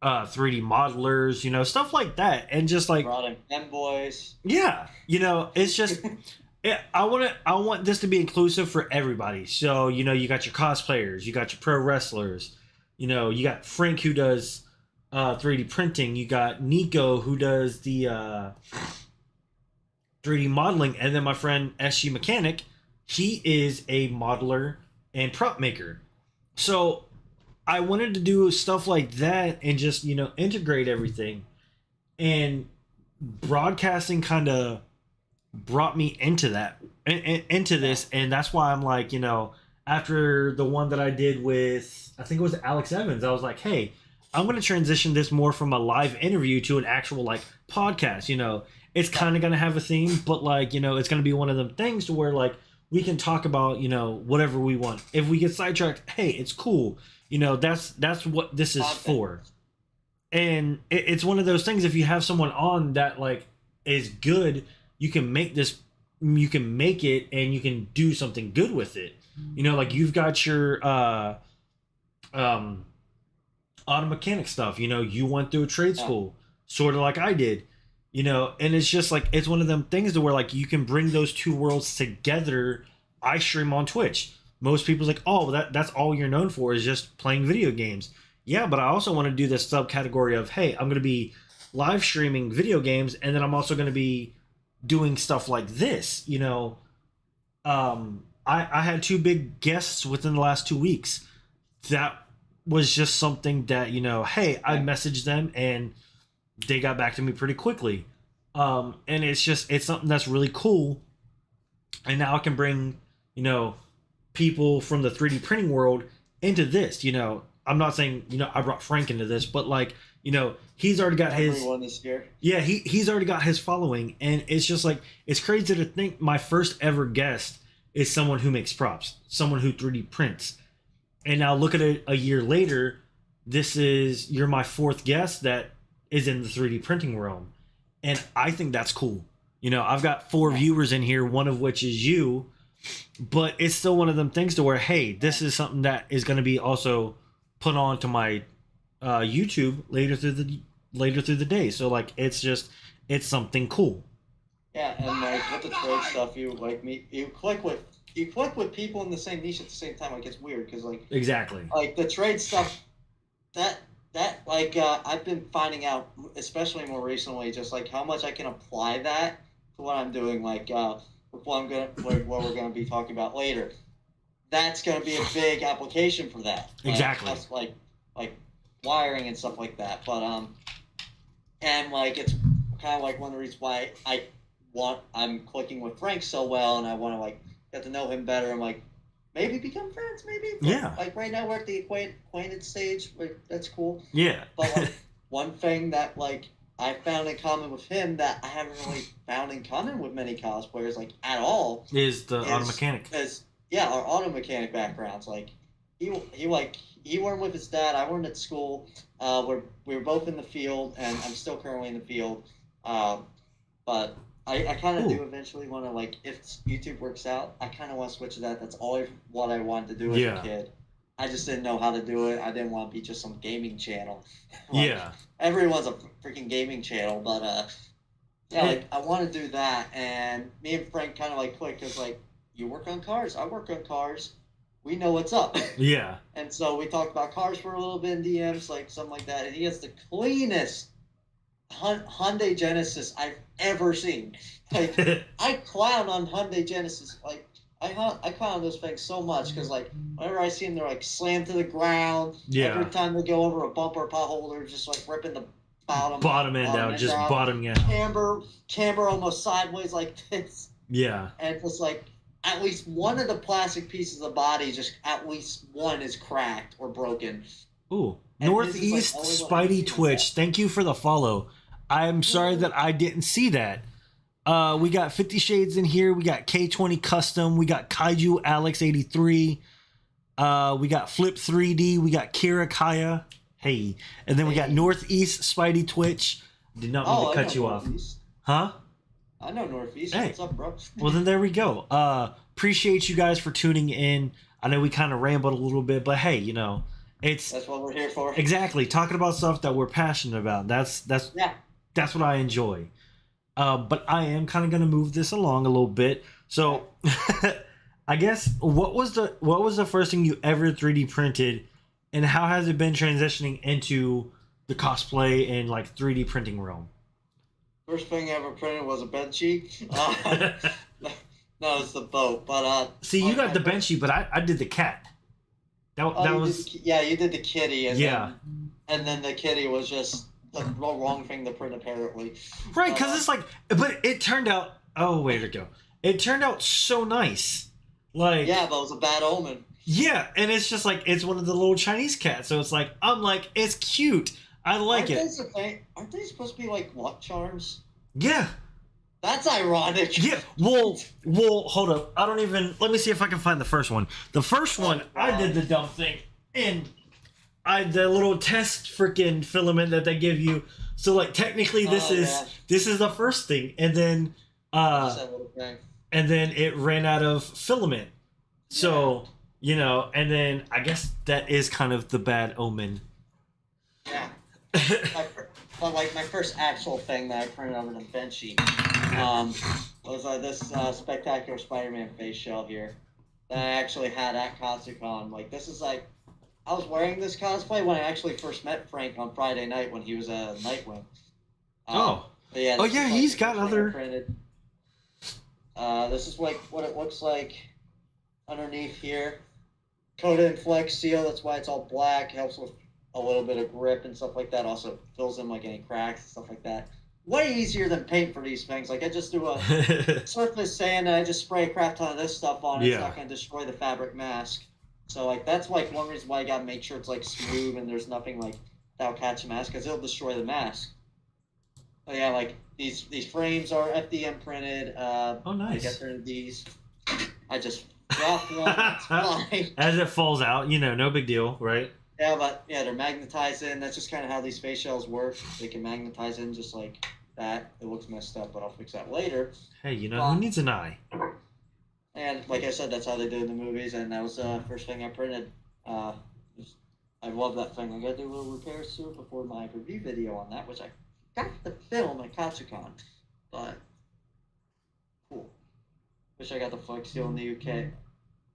Speaker 1: modelers, stuff like that. And just like,
Speaker 2: brought in femboys.
Speaker 1: yeah, it's just, I want this to be inclusive for everybody. So, you got your cosplayers, you got your pro wrestlers, you got Frank who does 3D printing. You got Nico who does the 3D modeling, and then my friend SG Mechanic, he is a modeler and prop maker. So I wanted to do stuff like that and just integrate everything. And broadcasting kind of brought me into into this, and that's why I'm like, after the one that I did with, I think it was Alex Evans, I was like, hey, I'm going to transition this more from a live interview to an actual like podcast. It's kind of going to have a theme, but like, it's going to be one of them things to where like we can talk about, whatever we want. If we get sidetracked, hey, it's cool. That's what this is for. And it's one of those things, if you have someone on that like is good, you can make it and you can do something good with it. Like you've got your auto mechanic stuff. You went through a trade school, sort of like I did. And it's just like, it's one of them things to where like you can bring those two worlds together. I stream on Twitch. Most people's like, oh, that's all you're known for is just playing video games. Yeah, but I also want to do this subcategory of, hey, I'm going to be live streaming video games, and then I'm also going to be doing stuff like this. I had two big guests within the last 2 weeks. That was just something that, hey, I messaged them and they got back to me pretty quickly. And it's something that's really cool. And now I can bring, people from the 3D printing world into this. I'm not saying, I brought Frank into this, but like, he's already got
Speaker 2: everyone is here.
Speaker 1: Yeah, he's already got his following. And it's just like, it's crazy to think my first ever guest is someone who makes props, someone who 3D prints. And now look at it a year later, you're my fourth guest that is in the 3D printing realm. And I think that's cool. I've got 4 viewers in here, one of which is you, but it's still one of them things to where, hey, this is something that is going to be also put on to my YouTube later through the day. So like, it's something cool.
Speaker 2: Yeah, and like with the trade stuff, you click with people in the same niche at the same time. Like it's weird because like
Speaker 1: exactly
Speaker 2: like the trade stuff that like I've been finding out, especially more recently, just like how much I can apply that to what I'm doing. Like what we're gonna be talking about later. That's gonna be a big application for that.
Speaker 1: Exactly.
Speaker 2: Like wiring and stuff like that. But and like it's kind of like one of the reasons why I'm clicking with Frank so well, and I want to like get to know him better. I'm like, maybe become friends, maybe. But,
Speaker 1: yeah.
Speaker 2: Like right now we're at the acquainted stage. Like, that's cool.
Speaker 1: Yeah.
Speaker 2: But like, one thing that like I found in common with him that I haven't really found in common with many cosplayers like at all
Speaker 1: is auto mechanic.
Speaker 2: Our auto mechanic backgrounds. Like he learned with his dad. I learned at school. We were both in the field, and I'm still currently in the field. But I kind of do eventually want to, like, if YouTube works out, I kind of want to switch to that. That's always what I wanted to do as a kid. I just didn't know how to do it. I didn't want to be just some gaming channel. Everyone's a freaking gaming channel, but like I want to do that. And me and Frank kind of like clicked because like you work on cars, I work on cars. We know what's up.
Speaker 1: Yeah.
Speaker 2: And so we talked about cars for a little bit in DMs, like something like that. And he has the cleanest Hyundai Genesis I've ever seen. Like I clown on Hyundai Genesis. Like I clown on those things so much because like whenever I see them, they're like slammed to the ground.
Speaker 1: Yeah.
Speaker 2: Every time they go over a bumper or pothole, they're just like ripping the
Speaker 1: bottom end out, just bottoming out.
Speaker 2: Camber almost sideways like this.
Speaker 1: Yeah.
Speaker 2: And it's like at least one of the plastic pieces of the body, just at least one is cracked or broken.
Speaker 1: Ooh. And Northeast like Spidey Twitch, thank you for the follow. I'm sorry that I didn't see that. We got 50 Shades in here. We got K20 Custom. We got Kaiju Alex 83. We got Flip 3D. We got KiraKaiya. Hey. And then we got Northeast Spidey Twitch. Did not mean to cut you off. Huh?
Speaker 2: I know Northeast.
Speaker 1: Hey.
Speaker 2: What's up, bro?
Speaker 1: Well, then there we go. Appreciate you guys for tuning in. I know we kind of rambled a little bit, but hey, that's
Speaker 2: what we're here for.
Speaker 1: Exactly. Talking about stuff that we're passionate about. That's what I enjoy. But I am kind of going to move this along a little bit. So I guess what was the first thing you ever 3D printed, and how has it been transitioning into the cosplay and like 3D printing realm?
Speaker 2: First thing I ever printed was a bed sheet. No, it's the boat. But
Speaker 1: see, you got the bench sheet, but I did the cat. That was
Speaker 2: you did the kitty, and
Speaker 1: then
Speaker 2: the kitty was just the wrong thing to print apparently.
Speaker 1: Right, because it's like, but it turned out Oh, way to go! It turned out so nice. Like,
Speaker 2: Yeah, but it was a bad omen.
Speaker 1: yeah, and it's just like it's one of the little Chinese cats. So it's like I'm like it's cute. I like
Speaker 2: Aren't
Speaker 1: it.
Speaker 2: aren't they supposed to be like luck charms?
Speaker 1: Yeah,
Speaker 2: That's ironic.
Speaker 1: yeah. Well, hold up. I don't even. Let me see if I can find the first one. The first one, I did the dumb thing, and the little test freaking filament that they give you. So like technically, this is the first thing, and then
Speaker 2: Just that little thing.
Speaker 1: and then it ran out of filament. So you know, and then I guess that is kind of the bad omen.
Speaker 2: Yeah. But like my first actual thing that I printed on an event sheet was this spectacular Spider-Man face shell here that I actually had at Katsucon. Like this is like I was wearing this cosplay when I actually first met Frank on Friday night when he was a Nightwing.
Speaker 1: Oh.
Speaker 2: But yeah.
Speaker 1: Oh yeah,
Speaker 2: like
Speaker 1: he's
Speaker 2: the
Speaker 1: got
Speaker 2: first thing I
Speaker 1: other.
Speaker 2: printed. This is like what it looks like underneath here. Coated in Flex Seal. That's why it's all black. Helps with a little bit of grip and stuff like that. Also fills in like any cracks and stuff like that. Way easier than paint for these things. Like I just do a surface sand and I just spray a crap ton of this stuff on it.
Speaker 1: Yeah.
Speaker 2: It's not gonna destroy the fabric mask. So like that's like one reason why I gotta make sure it's like smooth and there's nothing like that'll catch the mask because it'll destroy the mask. But yeah, like these frames are FDM printed.
Speaker 1: Oh, nice.
Speaker 2: I guess they're these. I just dropped one. It's fine.
Speaker 1: As it falls out, you know, no big deal, right?
Speaker 2: Yeah, but yeah, they're magnetized in. That's just kind of how these space shells work. They can magnetize in just like that. It looks messed up, but I'll fix that later.
Speaker 1: Hey, you know, who needs an eye?
Speaker 2: And like I said, that's how they do it in the movies, and that was the first thing I printed. I love that thing. I gotta do a little repairs to it before my review video on that, which I got the film at Katsucon. But cool. Wish I got the Flex Seal in the UK.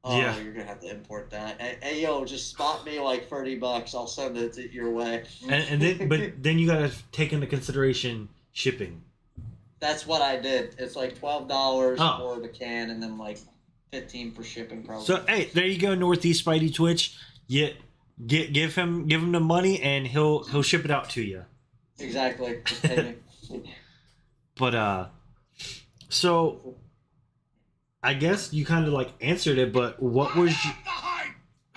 Speaker 2: Oh,
Speaker 1: Yeah.
Speaker 2: you're gonna have to import that. Hey, yo, just spot me like $30. I'll send it your way.
Speaker 1: And then, but then you gotta take into consideration shipping.
Speaker 2: That's what I did. It's like $12 for the can, and then like $15 for shipping, probably.
Speaker 1: So hey, there you go, Northeast Spidey Twitch. Give him the money, and he'll ship it out to you.
Speaker 2: Exactly. Just pay me.
Speaker 1: But so I guess you kind of like answered it. But what was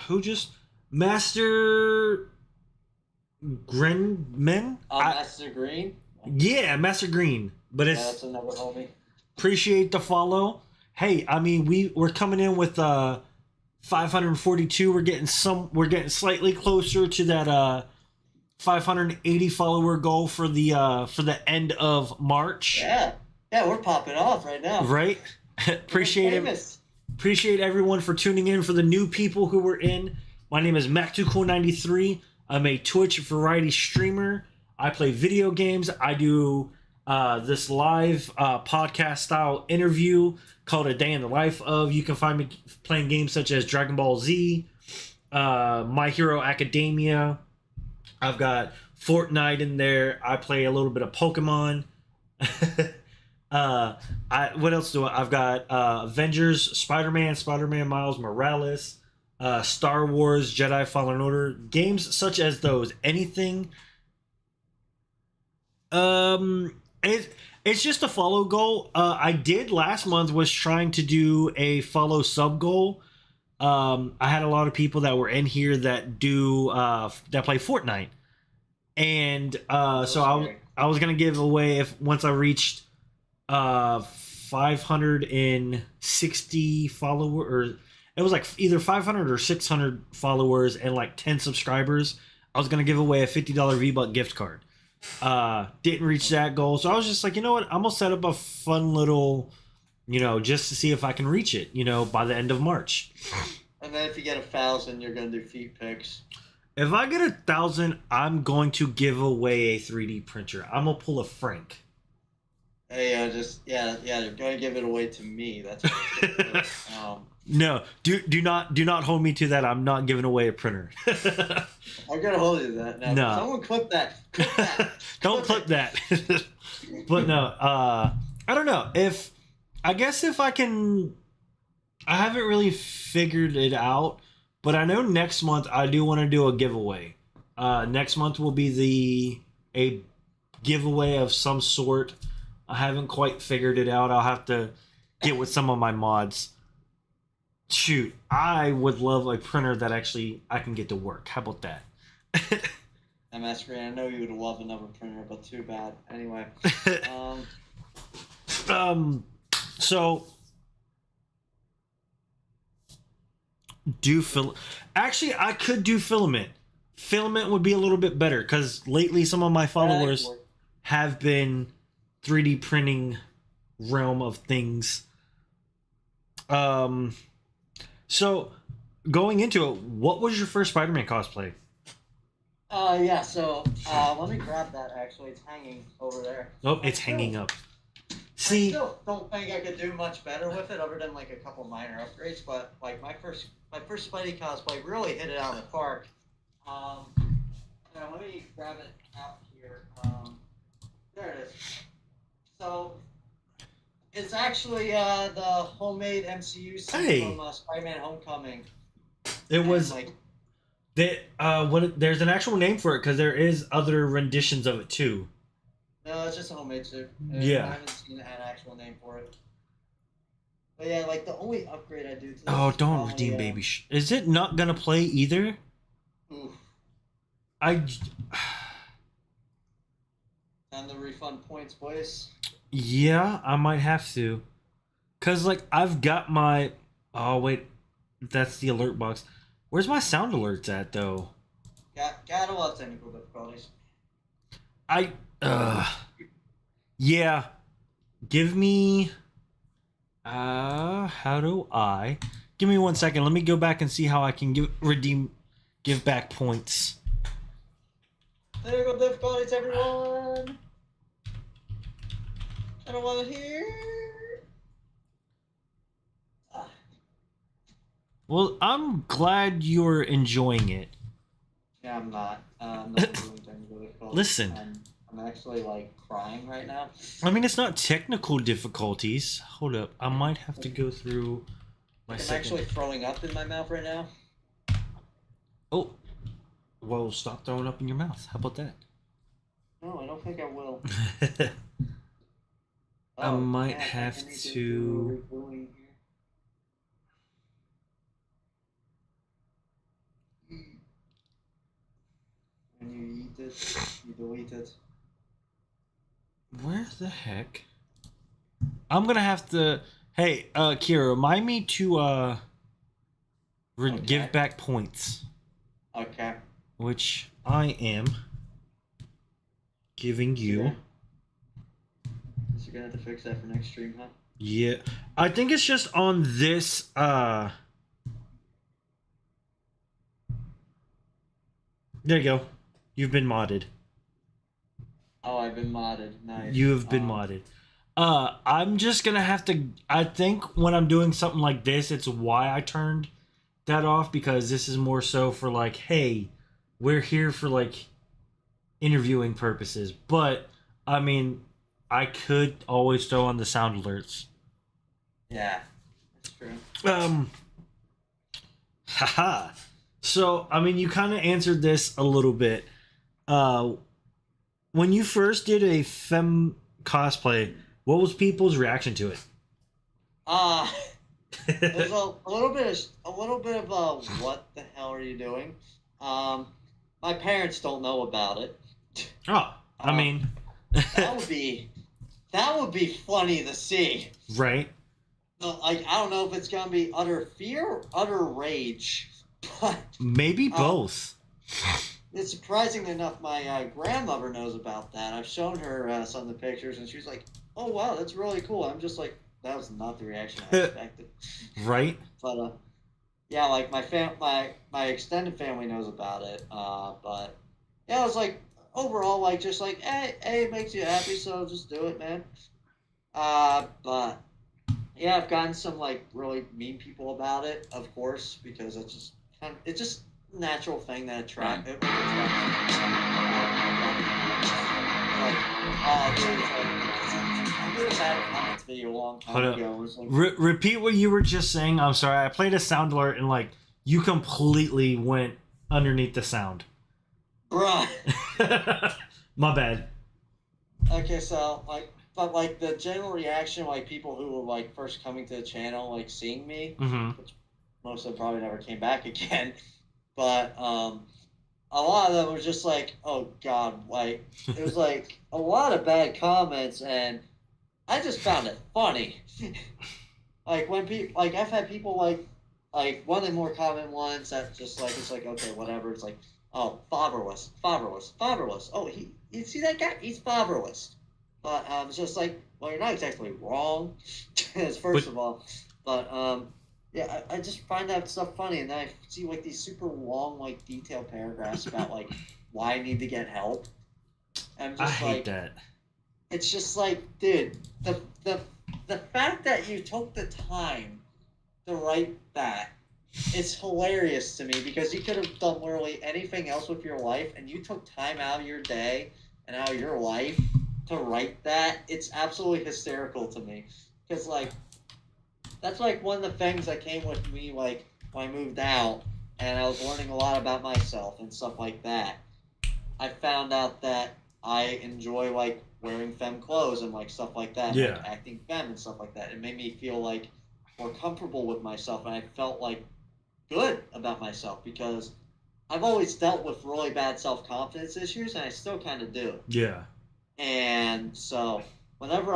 Speaker 1: who just Master Grinman?
Speaker 2: Master Green.
Speaker 1: Yeah, Master Green. But it's
Speaker 2: that's another homie.
Speaker 1: Appreciate the follow. Hey, I mean we're coming in with 542. We're getting slightly closer to that 580 follower goal for the end of March.
Speaker 2: Yeah, we're popping off right now.
Speaker 1: Right. Appreciate it. Appreciate everyone for tuning in. For the new people who were in, my name is Mac2Cool93. I'm a Twitch variety streamer. I play video games. I do this live podcast style interview called A Day in the Life of. You can find me playing games such as Dragon Ball Z, My Hero Academia. I've got Fortnite in there. I play a little bit of Pokemon. What else do I've got? Avengers, Spider-Man Miles Morales, Star Wars, Jedi Fallen Order, games such as those. Anything. It's just a follow goal. I did last month was trying to do a follow sub goal. I had a lot of people that were in here that that play Fortnite, and so I was gonna give away once I reached 560 followers, or it was like either 500 or 600 followers and like 10 subscribers. I was gonna give away a $50 V-Buck gift card. Didn't reach that goal, so I was just like, you know what, I'm gonna set up a fun little, just to see if I can reach it, by the end of March.
Speaker 2: And then if you get 1,000, you're gonna do feet pics.
Speaker 1: If I get 1,000, I'm going to give away a 3D printer. I'm gonna pull a Frank.
Speaker 2: Hey, you're gonna give it away to me. That's what
Speaker 1: No, do not hold me to that. I'm not giving away a printer.
Speaker 2: I'm gonna hold you to that. Now,
Speaker 1: no.
Speaker 2: Someone clip that.
Speaker 1: Don't clip that. But no, I don't know. I haven't really figured it out, but I know next month I do want to do a giveaway. Next month will be a giveaway of some sort. I haven't quite figured it out. I'll have to get with some of my mods. Shoot, I would love a printer that actually I can get to work. How about that?
Speaker 2: MS Screen, I know you would love another printer, but too bad. Anyway.
Speaker 1: So actually I could do filament. Filament would be a little bit better because lately some of my followers have been 3D printing realm of things. So going into it, what was your first Spider-Man cosplay?
Speaker 2: Yeah, so let me grab that actually. It's hanging over there.
Speaker 1: Oh, it's hanging up. See,
Speaker 2: I still don't think I could do much better with it other than like a couple minor upgrades, but like my first Spidey cosplay really hit it out of the park. Now let me grab it out here. There it is. So it's actually the homemade MCU scene from Spider-Man Homecoming.
Speaker 1: It was
Speaker 2: like
Speaker 1: there's an actual name for it because there is other renditions of it too.
Speaker 2: No, it's just a homemade suit.
Speaker 1: Yeah.
Speaker 2: I haven't seen an actual name for it. But yeah, like the only upgrade I do to this
Speaker 1: don't redeem baby. Is it not gonna play either?
Speaker 2: Oof.
Speaker 1: And
Speaker 2: the refund points, boys.
Speaker 1: Yeah, I might have to. Cause like I've got my. Oh wait, that's the alert box. Where's my sound alerts at though?
Speaker 2: Gotta love technical difficulties.
Speaker 1: Yeah. Give me. How do I? Give me 1 second. Let me go back and see how I can give back points.
Speaker 2: Technical difficulties, everyone. I don't want to hear.
Speaker 1: Well, I'm glad you're enjoying it.
Speaker 2: Yeah, I'm not. I'm not doing technical difficulties.
Speaker 1: Listen.
Speaker 2: I'm actually like crying right now.
Speaker 1: I mean, it's not technical difficulties. Hold up. I might have to go through my
Speaker 2: I'm actually throwing up in my mouth right now.
Speaker 1: Oh. Well, stop throwing up in your mouth. How about that?
Speaker 2: No, I don't think I will.
Speaker 1: I might have to...
Speaker 2: When you eat it, you delete it.
Speaker 1: Where the heck? I'm gonna have to... Hey, Kira, remind me to, give back points.
Speaker 2: Okay.
Speaker 1: Which I am giving you.
Speaker 2: So you're gonna have to fix that for next stream, huh?
Speaker 1: Yeah. I think it's just on this, There you go. You've been modded.
Speaker 2: Oh, I've been modded. Nice.
Speaker 1: You have been modded. I'm just gonna have to... I think when I'm doing something like this, it's why I turned that off, because this is more so for like, hey, we're here for like interviewing purposes. But I mean, I could always throw on the sound alerts.
Speaker 2: Yeah, that's true.
Speaker 1: Haha. So I mean, you kind of answered this a little bit. When you first did a femme cosplay, what was people's reaction to it?
Speaker 2: There's a little bit of what the hell are you doing? My parents don't know about it.
Speaker 1: Oh, I mean,
Speaker 2: that would be funny to see.
Speaker 1: Right.
Speaker 2: Like, I don't know if it's gonna be utter fear or utter rage, but
Speaker 1: maybe both.
Speaker 2: It's surprising enough my grandmother knows about that. I've shown her some of the pictures, and she's like, "Oh wow, that's really cool." I'm just like, that was not the reaction I expected.
Speaker 1: Right.
Speaker 2: But yeah, like my extended family knows about it. But yeah, it was like overall like just like, hey, it makes you happy, so just do it, man. But yeah, I've gotten some like really mean people about it, of course, because it's just a natural thing that attracts. Like, oh, dude, I did a bad comments video a long time ago.
Speaker 1: Like, repeat what you were just saying. I'm sorry, I played a sound alert and like you completely went underneath the sound.
Speaker 2: Bruh.
Speaker 1: My bad.
Speaker 2: Okay, so like, but like the general reaction, like people who were like first coming to the channel, like seeing me,
Speaker 1: Mm-hmm.
Speaker 2: which most of them probably never came back again. But a lot of them were just like, oh God, like it was like a lot of bad comments, and I just found it funny. Like when people, like I've had people like one of the more common ones that just like it's like okay, whatever. It's like, oh, fatherless, fatherless, fatherless. Oh, he you see that guy? He's fatherless. But it's just like, well, you're not exactly wrong, as
Speaker 1: But
Speaker 2: first of all. But yeah, I just find that stuff funny, and then I see like these super long, like detailed paragraphs about like why I need to get help. I'm
Speaker 1: I
Speaker 2: just
Speaker 1: hate
Speaker 2: like,
Speaker 1: that.
Speaker 2: it's just like, dude, the fact that you took the time to write that is hilarious to me because you could have done literally anything else with your life, and you took time out of your day and out of your life to write that. It's absolutely hysterical to me because like that's like one of the things that came with me like when I moved out and I was learning a lot about myself and stuff like that. I found out that I enjoy like wearing femme clothes and like stuff like that, like
Speaker 1: Yeah.
Speaker 2: acting femme and stuff like that. It made me feel like more comfortable with myself, and I felt like good about myself because I've always dealt with really bad self confidence issues, and I still kind of do.
Speaker 1: Yeah.
Speaker 2: And so whenever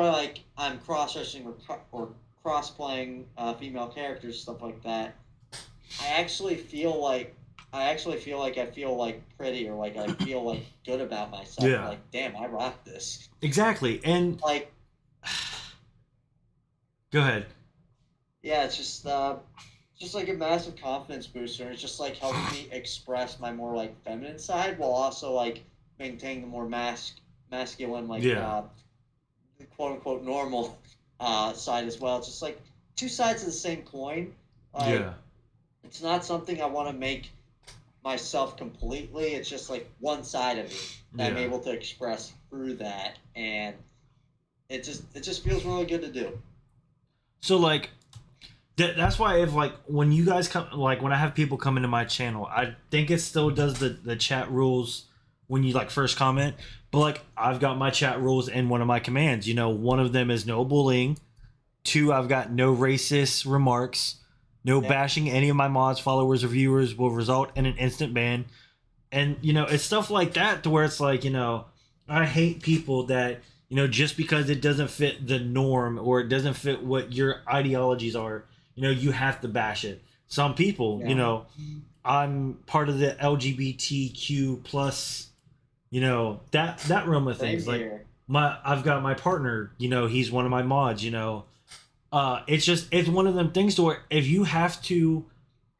Speaker 2: I'm cross dressing or cross playing female characters stuff like that, I actually feel like I feel like pretty or like I feel like good about myself.
Speaker 1: Yeah.
Speaker 2: Like damn, I rock this.
Speaker 1: Exactly. And
Speaker 2: Like
Speaker 1: go ahead.
Speaker 2: yeah, it's just like a massive confidence booster. It just like helps me express my more like feminine side while also like maintaining the more masculine like
Speaker 1: Yeah.
Speaker 2: quote unquote normal side as well. It's just like two sides of the same coin. Like
Speaker 1: Yeah.
Speaker 2: it's not something I want to make myself completely. It's just like one side of me that I'm
Speaker 1: Yeah.
Speaker 2: able to express through that, and it just feels really good to do.
Speaker 1: So like that's why if like when you guys come like when I have people come into my channel, I think it still does the chat rules when you like first comment. But like I've got my chat rules in one of my commands. You know, one of them is no bullying. Two, I've got no racist remarks. No
Speaker 2: Yeah,
Speaker 1: bashing any of my mods, followers, or viewers will result in an instant ban. And you know, it's stuff like that to where it's like, you know, I hate people that, you know, just because it doesn't fit the norm or it doesn't fit what your ideologies are, you know, you have to bash it. Some people, you
Speaker 2: yeah,
Speaker 1: know, I'm part of the LGBTQ plus, you know, that realm of
Speaker 2: same
Speaker 1: things. Like
Speaker 2: here.
Speaker 1: I've got my partner, you know, he's one of my mods, you know. It's just it's one of them things to where if you have to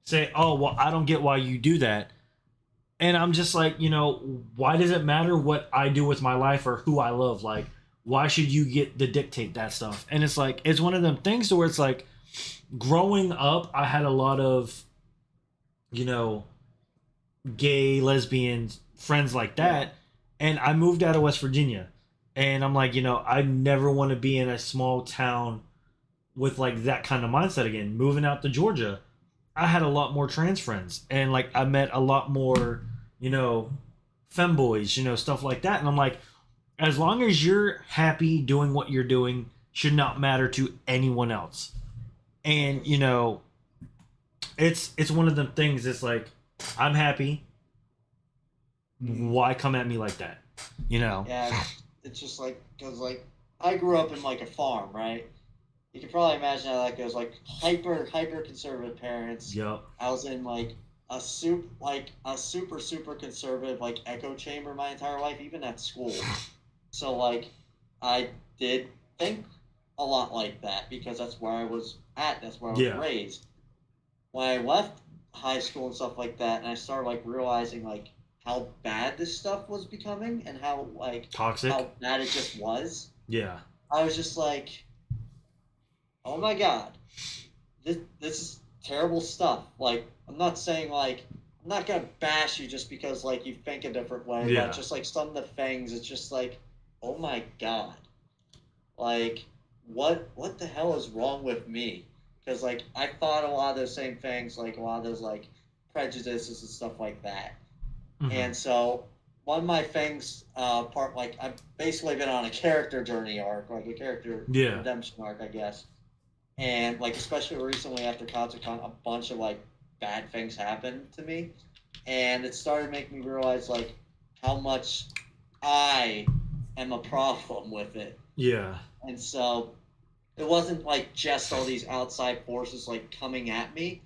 Speaker 1: say, oh well, I don't get why you do that, and I'm just like, you know, why does it matter what I do with my life or who I love? Like, why should you get to dictate that stuff? And it's like it's one of them things to where it's like growing up, I had a lot of, you know, gay, lesbian friends like
Speaker 2: Yeah,
Speaker 1: that. And I moved out of West Virginia. And I'm like, you know, I never want to be in a small town with like that kind of mindset again. Moving out to Georgia, I had a lot more trans friends. And like I met a lot more, you know, femboys, you know, stuff like that. And I'm like, as long as you're happy doing what you're doing, should not matter to anyone else. And, you know, it's one of them things, it's like, I'm happy, why come at me like that, you know?
Speaker 2: yeah. It's just like because like I grew up in like a farm, right? You can probably imagine how that goes. Like hyper conservative parents.
Speaker 1: Yep.
Speaker 2: I was in like a super conservative like echo chamber my entire life, even at school. So like I did think a lot like that because that's where I was at. That's where I was
Speaker 1: Yeah.
Speaker 2: raised. When I left high school and stuff like that, and I started like realizing like how bad this stuff was becoming and how like
Speaker 1: Toxic.
Speaker 2: how bad it just was.
Speaker 1: Yeah.
Speaker 2: I was just like, oh my god, this is terrible stuff. Like I'm not saying like I'm not gonna bash you just because like you think a different way, but
Speaker 1: Yeah.
Speaker 2: just like some of the things, it's just like, oh my god, like what the hell is wrong with me? Because like I thought a lot of those same things, like a lot of those like prejudices and stuff like that,
Speaker 1: Hmm.
Speaker 2: and so one of my things, part like I've basically been on a character journey arc, like a character
Speaker 1: Yeah.
Speaker 2: redemption arc, I guess. And like especially recently after Katsucon, a bunch of like bad things happened to me, and it started making me realize like how much I am a problem with it.
Speaker 1: Yeah.
Speaker 2: And so it wasn't like just all these outside forces like coming at me.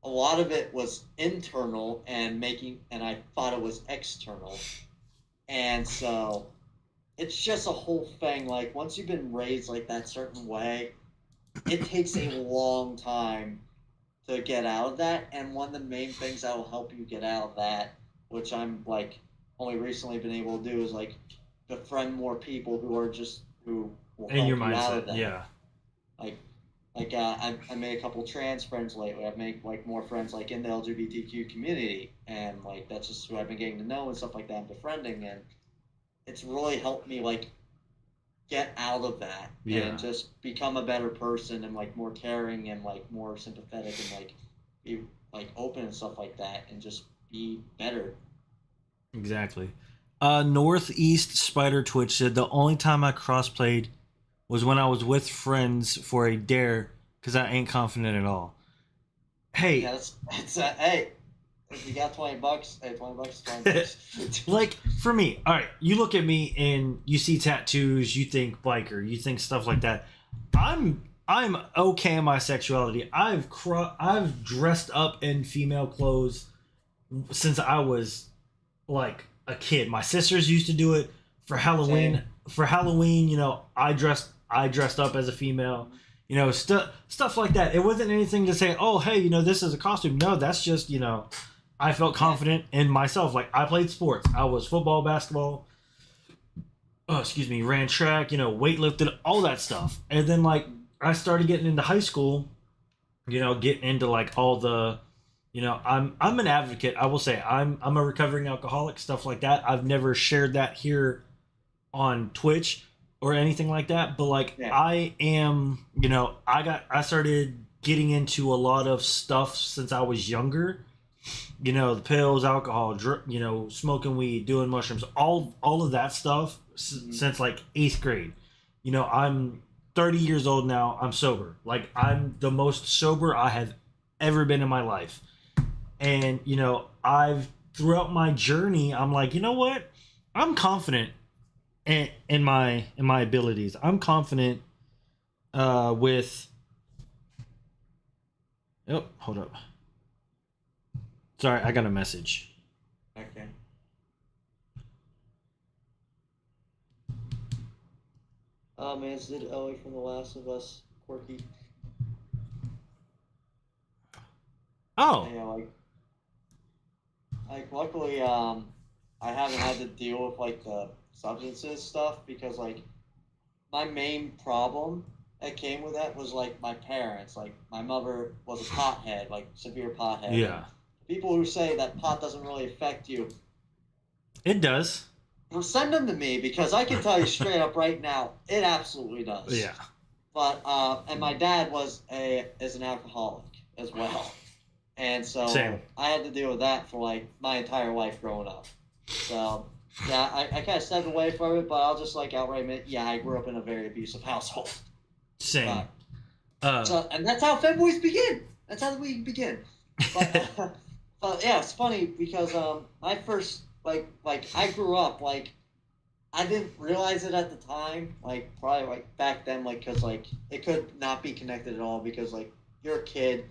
Speaker 2: A lot of it was internal and I thought it was external. And so it's just a whole thing. Like once you've been raised like that certain way, it takes a long time to get out of that. And one of the main things that will help you get out of that, which I'm like only recently been able to do, is like befriend more people who will
Speaker 1: In your
Speaker 2: help you out
Speaker 1: mindset.
Speaker 2: of that.
Speaker 1: Yeah.
Speaker 2: Like I made a couple trans friends lately. I've made like more friends like in the LGBTQ community, and like that's just who I've been getting to know and stuff like that, and befriending, and it's really helped me like get out of that
Speaker 1: Yeah.
Speaker 2: and just become a better person and like more caring and like more sympathetic and like be like open and stuff like that and just be better.
Speaker 1: Exactly. Northeast Spider Twitch said the only time I crossplayed was when I was with friends for a dare because I ain't confident at all.
Speaker 2: Yeah,
Speaker 1: Hey,
Speaker 2: it's hey, if you got $20, hey, $20, $20.
Speaker 1: like for me, all right, you look at me and you see tattoos, you think biker, you think stuff like that. I'm okay in my sexuality. I've dressed up in female clothes since I was like a kid. My sisters used to do it for Halloween.
Speaker 2: Same.
Speaker 1: For Halloween, I dressed up as a female. Stuff like that. It wasn't anything to say, "Oh, hey, this is a costume." No, that's just, I felt confident in myself. Like I played sports. I was football, basketball, excuse me, ran track, weightlifted, all that stuff. And then like I started getting into high school, getting into like all the I'm an advocate. I will say I'm a recovering alcoholic, stuff like that. I've never shared that here on Twitch or anything like that, but like
Speaker 2: Yeah.
Speaker 1: I am, I started getting into a lot of stuff since I was younger. The pills, alcohol, smoking weed, doing mushrooms, all of that stuff since like 8th grade. I'm 30 years old now. I'm sober. Like I'm the most sober I have ever been in my life. And I've throughout my journey, I'm like, you know what? I'm confident in my abilities. I'm confident with. Oh, hold up. Sorry, I got a message.
Speaker 2: Okay. Oh man, it's did Ellie from The Last of Us, quirky.
Speaker 1: Oh,
Speaker 2: Yeah, like luckily, I haven't had to deal with like the substances stuff because like my main problem that came with that was like my parents. Like my mother was a pothead, like severe pothead.
Speaker 1: yeah,
Speaker 2: And people who say that pot doesn't really affect you,
Speaker 1: it does.
Speaker 2: well, send them to me because I can tell you straight up right now, it absolutely does.
Speaker 1: Yeah,
Speaker 2: But and my dad is an alcoholic as well, and so
Speaker 1: same.
Speaker 2: I had to deal with that for like my entire life growing up. So yeah, I kind of stepped away from it, but I'll just like outright admit, yeah, I grew up in a very abusive household.
Speaker 1: Same.
Speaker 2: So and that's how fanboys begin. That's how we begin. But but yeah, it's funny because my first like I grew up like I didn't realize it at the time, like probably like back then, like because like it could not be connected at all because like you're a kid,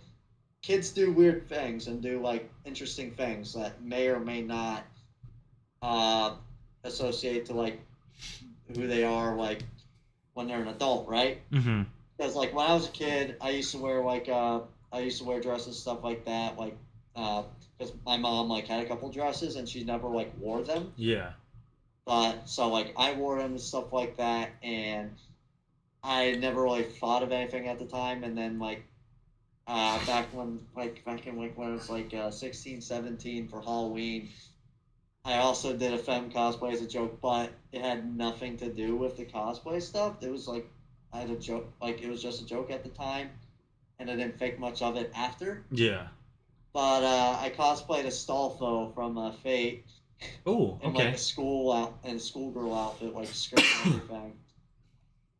Speaker 2: kids do weird things and do like interesting things that may or may not uh, associate to like who they are like when they're an adult, right?
Speaker 1: Mm-hmm.
Speaker 2: Because like when I was a kid, I used to wear dresses stuff like that, like because my mom like had a couple dresses and she never like wore them.
Speaker 1: Yeah.
Speaker 2: But so like I wore them and stuff like that, and I never really thought of anything at the time. And then like back in like when I was like 16, 17 for Halloween, I also did a femme cosplay as a joke, but it had nothing to do with the cosplay stuff. It was like I had a joke, like it was just a joke at the time, and I didn't think much of it after.
Speaker 1: Yeah.
Speaker 2: But I cosplayed as Stolfo from Fate,
Speaker 1: Oh,
Speaker 2: in like
Speaker 1: okay.
Speaker 2: a schoolgirl outfit, like skirt and everything.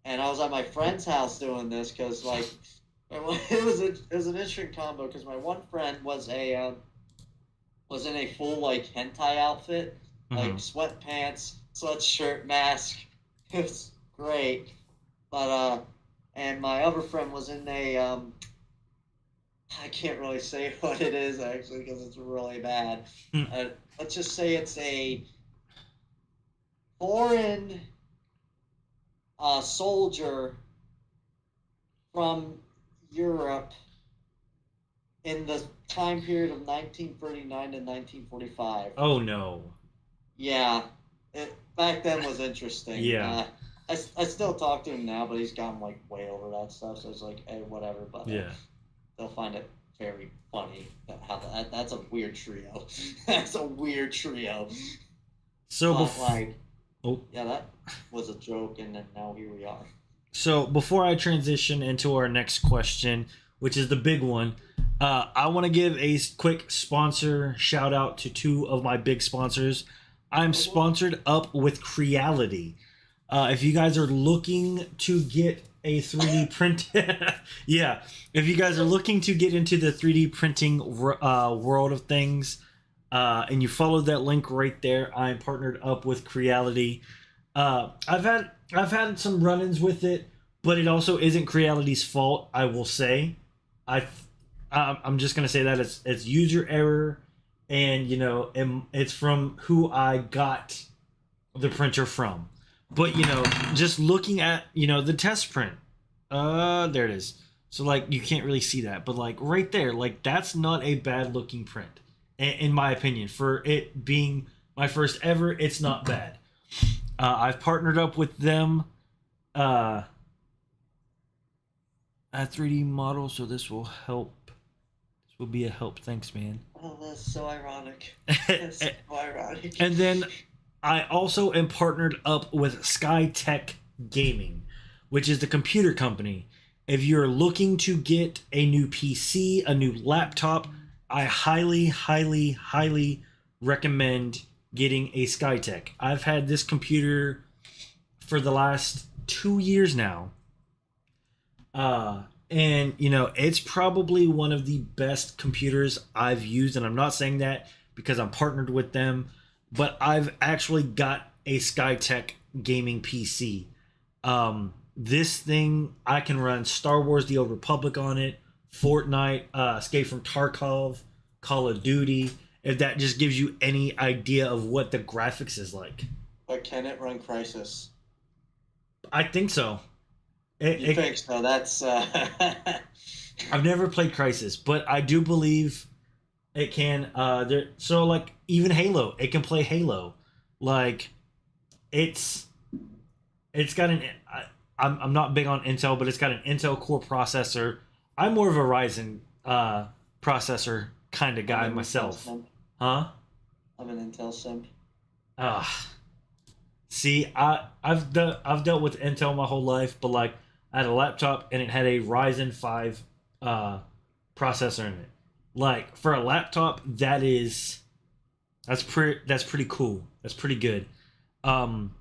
Speaker 2: And I was at my friend's house doing this because like it was an interesting combo because my one friend was in a full like hentai outfit, like
Speaker 1: Hmm.
Speaker 2: sweatpants, sweatshirt, mask. It was great, but and my other friend was in a I can't really say what it is actually because it's really bad. Let's just say it's a foreign soldier from Europe in the time period of 1939 to 1945.
Speaker 1: Oh no.
Speaker 2: Yeah, back then was interesting.
Speaker 1: Yeah.
Speaker 2: I still talk to him now, but he's gotten like way over that stuff. So it's like, hey, whatever. But
Speaker 1: Yeah.
Speaker 2: they'll find it very funny how that's a weird trio. That's a weird trio.
Speaker 1: So
Speaker 2: But
Speaker 1: bef-
Speaker 2: like,
Speaker 1: oh,
Speaker 2: yeah, that was a joke, and then now here we are.
Speaker 1: so before I transition into our next question, which is the big one, I want to give a quick sponsor shout out to two of my big sponsors. I'm
Speaker 2: Mhm.
Speaker 1: sponsored up with Creality. If you guys are looking to get a 3D print, yeah, if you guys are looking to get into the 3D printing world of things, and you follow that link right there, I'm partnered up with Creality. I've had some run-ins with it, but it also isn't Creality's fault. I will say, I I'm just gonna say that it's user error, and it's from who I got the printer from. But just looking at the test print, there it is. So like you can't really see that, but like right there, like that's not a bad looking print, in my opinion. For it being my first ever, it's not bad. I've partnered up with them uh, at 3D model, so this will help. This will be a help. Thanks, man.
Speaker 2: Oh, that's so ironic. That's so ironic.
Speaker 1: And then I also am partnered up with SkyTech Gaming, which is the computer company. If you're looking to get a new PC, a new laptop, I highly, highly, highly recommend getting a SkyTech. I've had this computer for the last 2 years now. And it's probably one of the best computers I've used, and I'm not saying that because I'm partnered with them, but I've actually got a SkyTech gaming PC. This thing I can run Star Wars: The Old Republic on it, Fortnite, Escape from Tarkov, Call of Duty. If that just gives you any idea of what the graphics is like,
Speaker 2: But can it run Crisis?
Speaker 1: I think so. It,
Speaker 2: You
Speaker 1: it
Speaker 2: think so? That's
Speaker 1: I've never played Crisis, but I do believe it can. So like even Halo, it can play Halo. Like it's it's got an. I'm not big on Intel, but it's got an Intel Core processor. I'm more of a Ryzen processor kind of
Speaker 2: I'm
Speaker 1: guy
Speaker 2: an Intel
Speaker 1: myself,
Speaker 2: simp.
Speaker 1: huh?
Speaker 2: I'm an Intel simp.
Speaker 1: Uh, See, I've dealt with Intel my whole life, but like I had a laptop and it had a Ryzen 5 uh, processor in it. Like for a laptop, that's pretty cool. That's pretty good. Um,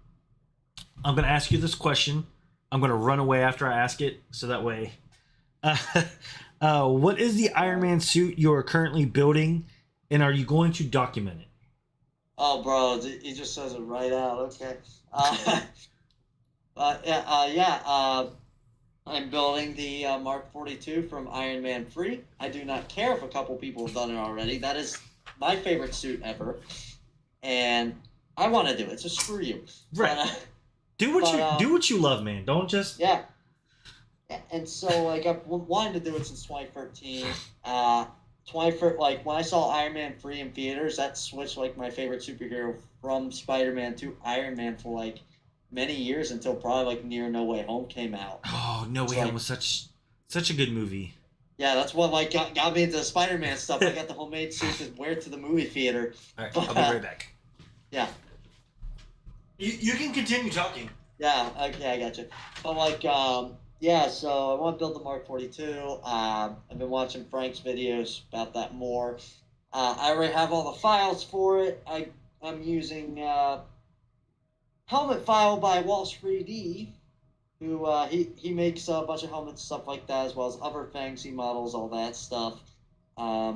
Speaker 1: I'm gonna ask you this question. I'm gonna run away after I ask it, so that way. Uh, what is the Iron Man suit you are currently building, and are you going to document it?
Speaker 2: Oh, bro, he just says it right out. Okay. Uh, yeah. I'm building the Mark 42 from Iron Man 3. I do not care if a couple people have done it already. That is my favorite suit ever, and I want to do it. So screw you.
Speaker 1: Right. Do what
Speaker 2: But
Speaker 1: you do what you love, man. Don't just.
Speaker 2: yeah. Yeah, and so like I've wanted to do it since 2013. 2013, like when I saw Iron Man 3 in theaters, that switched like my favorite superhero from Spider-Man to Iron Man for like many years until probably like near No Way Home came out.
Speaker 1: Oh, No
Speaker 2: It's
Speaker 1: Way Home
Speaker 2: like
Speaker 1: was such a good movie.
Speaker 2: yeah, that's what like got me into Spider-Man stuff. I got the homemade suit to wear to the movie theater.
Speaker 1: All right,
Speaker 2: But
Speaker 1: I'll be right back.
Speaker 2: yeah,
Speaker 1: You can continue talking.
Speaker 2: yeah, okay, I got you. But like, yeah, so I want to build the Mark 42. I've been watching Frank's videos about that more. I already have all the files for it. I'm using helmet file by Walsh 3D, who he makes a bunch of helmets, stuff like that, as well as other fancy models, all that stuff.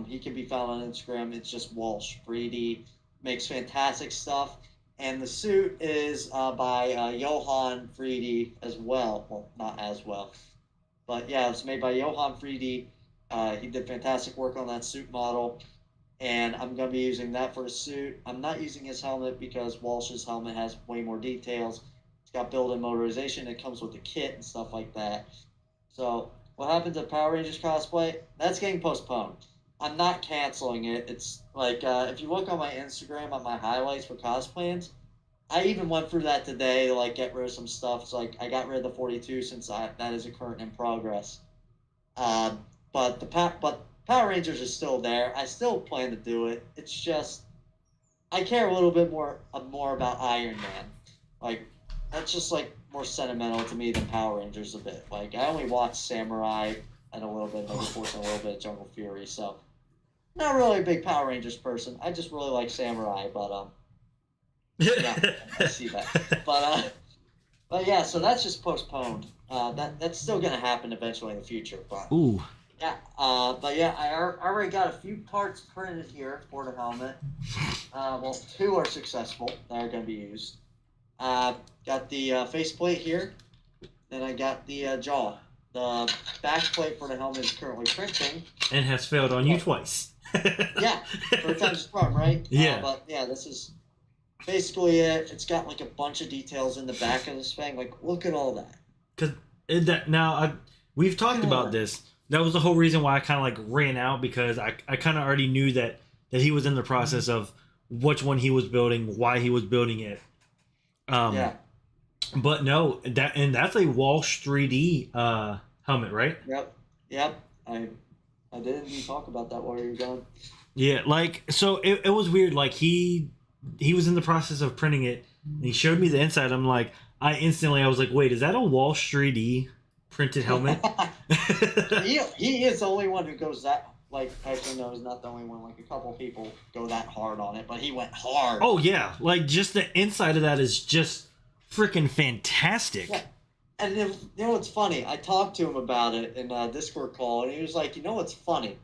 Speaker 2: He can be found on Instagram. It's just Walsh 3D. Makes fantastic stuff. And the suit is by Johan 3D as well. Well, not as well. But yeah, it's made by Johan 3D. He did fantastic work on that suit model. And I'm going to be using that for the suit. I'm not using his helmet because Walsh's helmet has way more details. It's got built-in motorization. It comes with the kit and stuff like that. So what happened to Power Rangers cosplay? That's getting postponed. I'm not canceling it. It's like if you look on my Instagram on my highlights for cosplaying, I even went through that today to like get rid of some stuff. So like I got rid of the 42 since that is a current in progress. Uh, but Power Rangers is still there. I still plan to do it. It's just I care a little bit more about Iron Man. Like that's just like more sentimental to me than Power Rangers a bit. Like I only watched Samurai and a little bit of Mega Force and a little bit of Jungle Fury, so not really a big Power Rangers person. I just really like Samurai, but yeah, I see that. But yeah, so that's just postponed. That's still gonna happen eventually in the future, but
Speaker 1: Ooh.
Speaker 2: yeah, but yeah, I already got a few parts printed here for the helmet. Well, two are successful that are going to be used. Got the faceplate here, then I got the jaw. The back plate for the helmet is currently printing.
Speaker 1: And has failed on you twice.
Speaker 2: Yeah, third time's a charm, right?
Speaker 1: Yeah.
Speaker 2: But yeah, this is basically it. It's got like a bunch of details in the back of this thing. Like, look at all that.
Speaker 1: Because we've talked about this. That was the whole reason why I kind of like ran out, because I kind of already knew that he was in the process of which one he was building, why he was building it.
Speaker 2: Yeah.
Speaker 1: But no, that's a Walsh 3D helmet, right?
Speaker 2: Yep. I didn't even talk about that while you were gone.
Speaker 1: Yeah, like so it was weird. Like he was in the process of printing it, and he showed me the inside. I was like, wait, is that a Walsh 3D printed helmet?
Speaker 2: he is the only one who goes that, like, actually no, he's not the only one. Like a couple people go that hard on it, but he went hard.
Speaker 1: Oh yeah, like just the inside of that is just freaking fantastic.
Speaker 2: Yeah. And you know what's funny? I talked to him about it in a Discord call, and he was like, you know what's funny?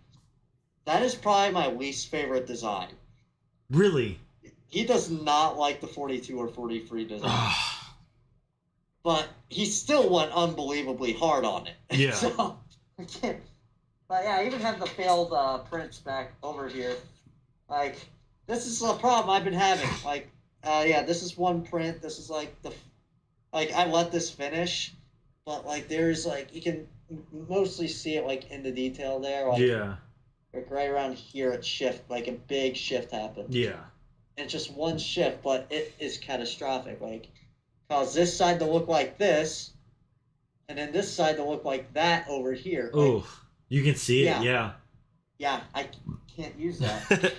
Speaker 2: That is probably my least favorite design.
Speaker 1: Really?
Speaker 2: He does not like the 42 or 43 design. But he still went unbelievably hard on it.
Speaker 1: Yeah.
Speaker 2: So, but yeah, I even have the failed prints back over here. Like, this is a problem I've been having. Like, yeah, this is one print. This is like I let this finish, but like there's like you can mostly see it like in the detail there. Like,
Speaker 1: yeah.
Speaker 2: Like right around here, it shift, like a big shift happened.
Speaker 1: Yeah.
Speaker 2: And it's just one shift, but it is catastrophic. Like, cause this side to look like this, and then this side to look like that over here.
Speaker 1: Oh,
Speaker 2: like,
Speaker 1: you can see it. Yeah.
Speaker 2: Yeah, I can't use that.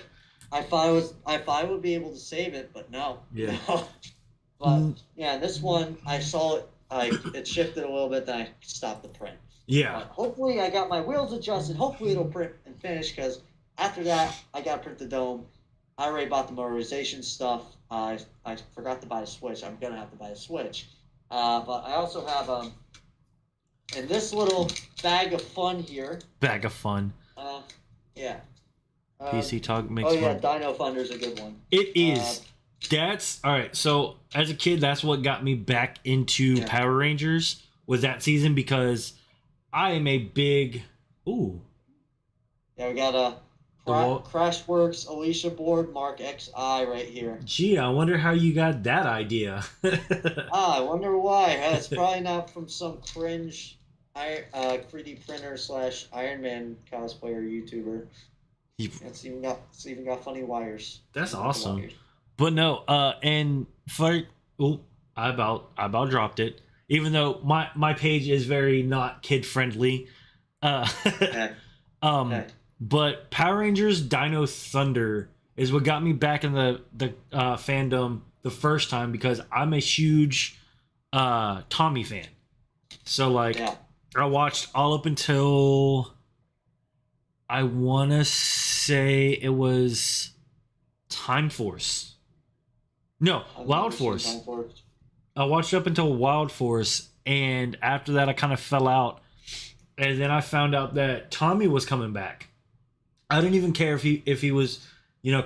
Speaker 2: I thought I would be able to save it, but no.
Speaker 1: Yeah.
Speaker 2: No. But yeah, this one I saw it. It shifted a little bit, then I stopped the print.
Speaker 1: Yeah.
Speaker 2: But hopefully, I got my wheels adjusted. Hopefully, it'll print and finish. Because after that, I got to print the dome. I already bought the motorization stuff. I forgot to buy a switch. I'm gonna have to buy a switch. But I also have in this little bag of fun here.
Speaker 1: Bag of fun.
Speaker 2: Yeah.
Speaker 1: PC Talk makes
Speaker 2: fun. Oh yeah,
Speaker 1: fun.
Speaker 2: Dino Thunder's a good one.
Speaker 1: It is. That's all right. So as a kid, that's what got me back into Power Rangers, was that season, because I am a big ooh.
Speaker 2: Yeah, we got a Crashworks Alicia board Mark XI right here.
Speaker 1: Gee, I wonder how you got that idea.
Speaker 2: I wonder why. It's probably not from some cringe 3D printer / Iron Man cosplayer YouTuber. It's even got funny wires.
Speaker 1: That's awesome. Wires. But no, and for I about dropped it. Even though my page is very not kid friendly.
Speaker 2: Okay.
Speaker 1: But Power Rangers Dino Thunder is what got me back in the fandom the first time, because I'm a huge Tommy fan. So like I watched all up until I want to say it was Time Force. No,
Speaker 2: I've
Speaker 1: Wild
Speaker 2: never seen
Speaker 1: Force.
Speaker 2: Time Force.
Speaker 1: I watched up until Wild Force, and after that, I kind of fell out. And then I found out that Tommy was coming back. I didn't even care if he was,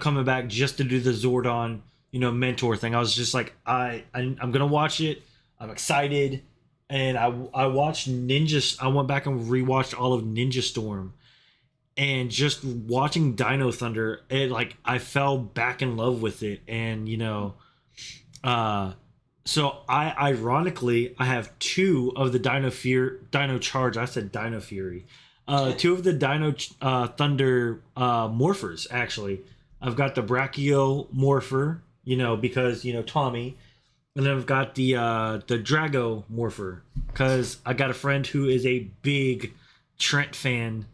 Speaker 1: coming back just to do the Zordon, mentor thing. I was just like, I'm gonna watch it. I'm excited, and I watched Ninja. I went back and rewatched all of Ninja Storm, and just watching Dino Thunder, I fell back in love with it, and uh, so I have two of the Dino Charge. I said Dino Fury. Two of the Dino Thunder morphers actually. I've got the Brachio morpher, because Tommy, and then I've got the Drago morpher because I got a friend who is a big Trent fan,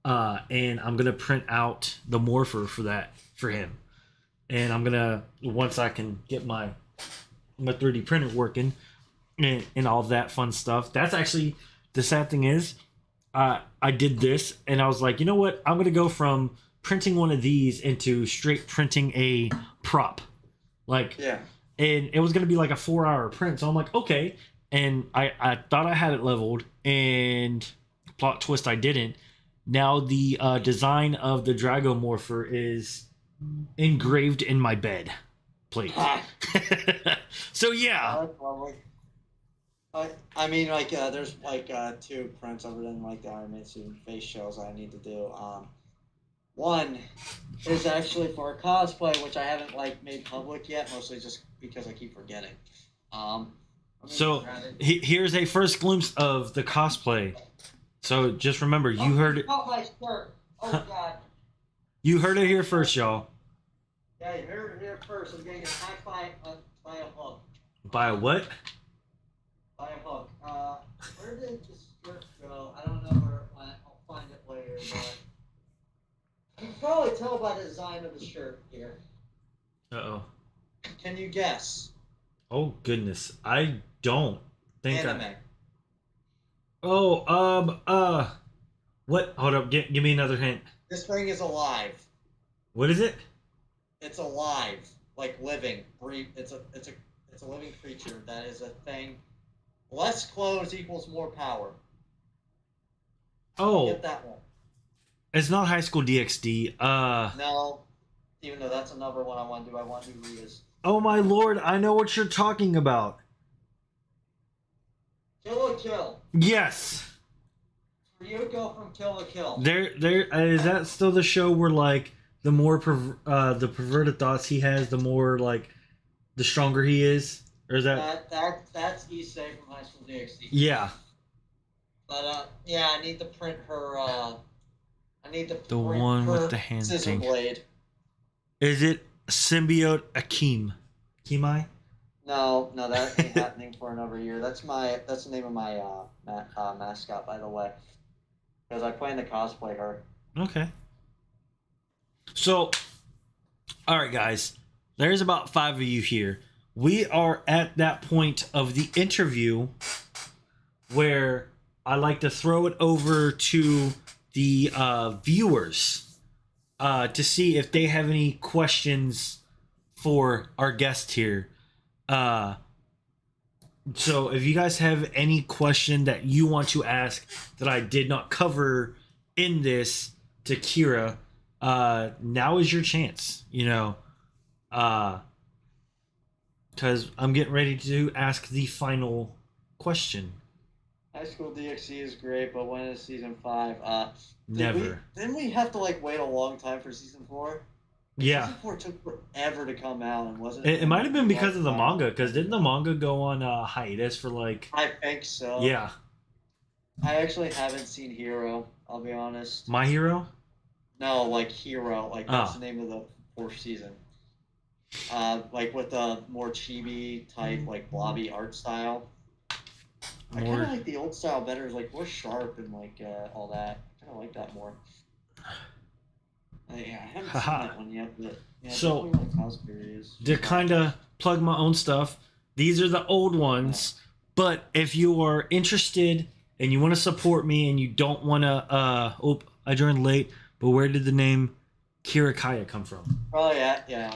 Speaker 1: and I'm gonna print out the morpher for him, and I'm gonna once I can get my 3D printer working and all that fun stuff. That's actually the sad thing is. I did this and I was like, you know what? I'm gonna go from printing one of these into straight printing a prop,
Speaker 2: Yeah.
Speaker 1: and it was gonna be like a 4-hour print. So I'm like, okay, and I thought I had it leveled, and plot twist, I didn't. Now the design of the Dragomorpher is engraved in my bed plate. So yeah.
Speaker 2: That's lovely. I mean, there's two prints other than the Iron Man suit and face shells I need to do. One is actually for a cosplay, which I haven't made public yet, mostly just because I keep forgetting.
Speaker 1: So here's a first glimpse of the cosplay. So just remember, you heard it.
Speaker 2: Oh my skirt! Oh god!
Speaker 1: You heard it here first, y'all.
Speaker 2: Yeah, you heard it here first. I'm getting attacked by a hook.
Speaker 1: By a what?
Speaker 2: By a hook. Where did the skirt go? I don't know where it went. I'll find it later, but you can probably tell by the design of the shirt here.
Speaker 1: Uh-oh.
Speaker 2: Can you guess?
Speaker 1: Oh goodness, I don't think
Speaker 2: Anime.
Speaker 1: what? Hold up, give me another hint.
Speaker 2: This thing is alive.
Speaker 1: What is it?
Speaker 2: It's alive, living, breathe. It's a living creature. That is a thing. Less clothes equals more power.
Speaker 1: Oh,
Speaker 2: Get that one.
Speaker 1: it's not High School DxD.
Speaker 2: No, even though that's another one I want to do. I want to do Ria's.
Speaker 1: Oh my lord, I know what you're talking about.
Speaker 2: Kill a Kill.
Speaker 1: Yes.
Speaker 2: Ryuko from Kill a Kill.
Speaker 1: There is that still the show where the more the perverted thoughts he has, the more the stronger he is, or is that?
Speaker 2: That's Issei from High School DxD.
Speaker 1: Yeah.
Speaker 2: But yeah, I need to print her. I need to print
Speaker 1: The one
Speaker 2: her
Speaker 1: with the hand
Speaker 2: scissor
Speaker 1: thing.
Speaker 2: blade.
Speaker 1: Is it Symbiote Akeem? Kimai?
Speaker 2: No, that ain't happening for another year. That's the name of my mascot, by the way. Because I plan to cosplay her.
Speaker 1: Okay. So, all right, guys. There's about 5 of you here. We are at that point of the interview where I like to throw it over to the viewers to see if they have any questions for our guest here. So if you guys have any question that you want to ask that I did not cover in this to Kira, now is your chance, because I'm getting ready to ask the final question.
Speaker 2: High School DxD is great, but when is season 5?
Speaker 1: Never.
Speaker 2: Didn't we have to wait a long time for season 4?
Speaker 1: Yeah.
Speaker 2: Season 4 took forever to come out, and wasn't
Speaker 1: It might have been because of the manga, because didn't the manga go on hiatus for
Speaker 2: I think so.
Speaker 1: Yeah.
Speaker 2: I actually haven't seen Hero, I'll be honest.
Speaker 1: My Hero?
Speaker 2: No, Hero, that's the name of the 4th season. With the more chibi type, blobby art style. I kind of like the old style better. It's more sharp and all that. I kind of like that more. Yeah, I haven't seen that one yet, but yeah,
Speaker 1: So,
Speaker 2: cosplay is.
Speaker 1: To kind of plug my own stuff, these are the old ones. But if you are interested and you want to support me and you don't want to, I joined late. But where did the name KiraKaiya come from?
Speaker 2: Oh yeah.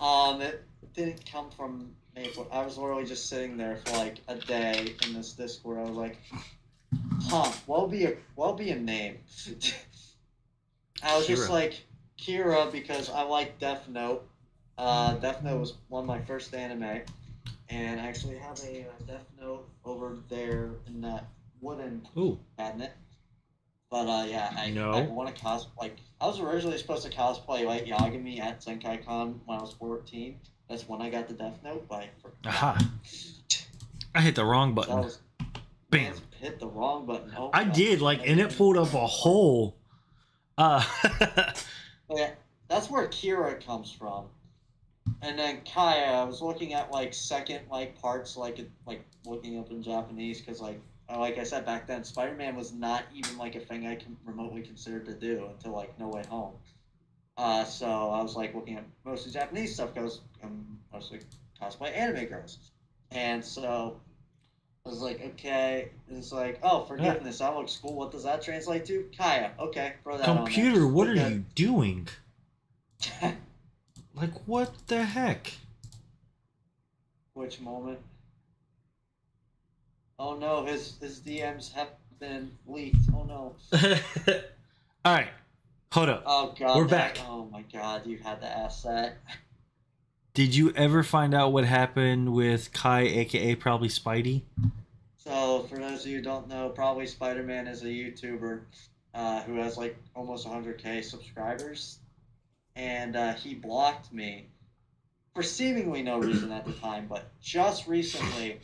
Speaker 2: It didn't come from me. But I was literally just sitting there for like a day in this Discord. I was like, huh, what would be a name? I was just
Speaker 1: Kira.
Speaker 2: like Kira because I like Death Note. Death Note was one of my first anime, and I actually have a Death Note over there in that wooden
Speaker 1: Ooh.
Speaker 2: cabinet. But yeah, I
Speaker 1: No.
Speaker 2: want to cos like I was originally supposed to cosplay like Yagami at Zenkai Con when I was 14. That's when I got the Death Note, but I forgot.
Speaker 1: Aha. I hit the wrong
Speaker 2: So I
Speaker 1: button.
Speaker 2: was
Speaker 1: Bam.
Speaker 2: hit the wrong button. Oh
Speaker 1: I
Speaker 2: god.
Speaker 1: did, like, and it pulled up a whole. Uh,
Speaker 2: Yeah, that's where Kira comes from. And then Kaya, I was looking at like second like parts, like looking up in Japanese, because like I said back then, Spider-Man was not even like a thing I can remotely considered to do until like No Way Home. So I was like looking at mostly Japanese stuff because I'm mostly cosplay anime girls, and so I was like, okay, it's like, oh, forgiveness, that looks cool. What does that translate to? Kaya. Okay, throw that on there.
Speaker 1: computer, what
Speaker 2: We're
Speaker 1: are
Speaker 2: good.
Speaker 1: you doing? Like, what the heck?
Speaker 2: Which moment? Oh no, his DMs have been leaked. Oh no.
Speaker 1: All right, hold up.
Speaker 2: Oh god,
Speaker 1: We're back.
Speaker 2: oh my god, you had to ask that.
Speaker 1: Did you ever find out what happened with Kai, aka probably Spidey?
Speaker 2: So for those of you who don't know, probably Spider-Man is a YouTuber who has like almost 100K subscribers, and he blocked me for seemingly no reason at the time, but just recently,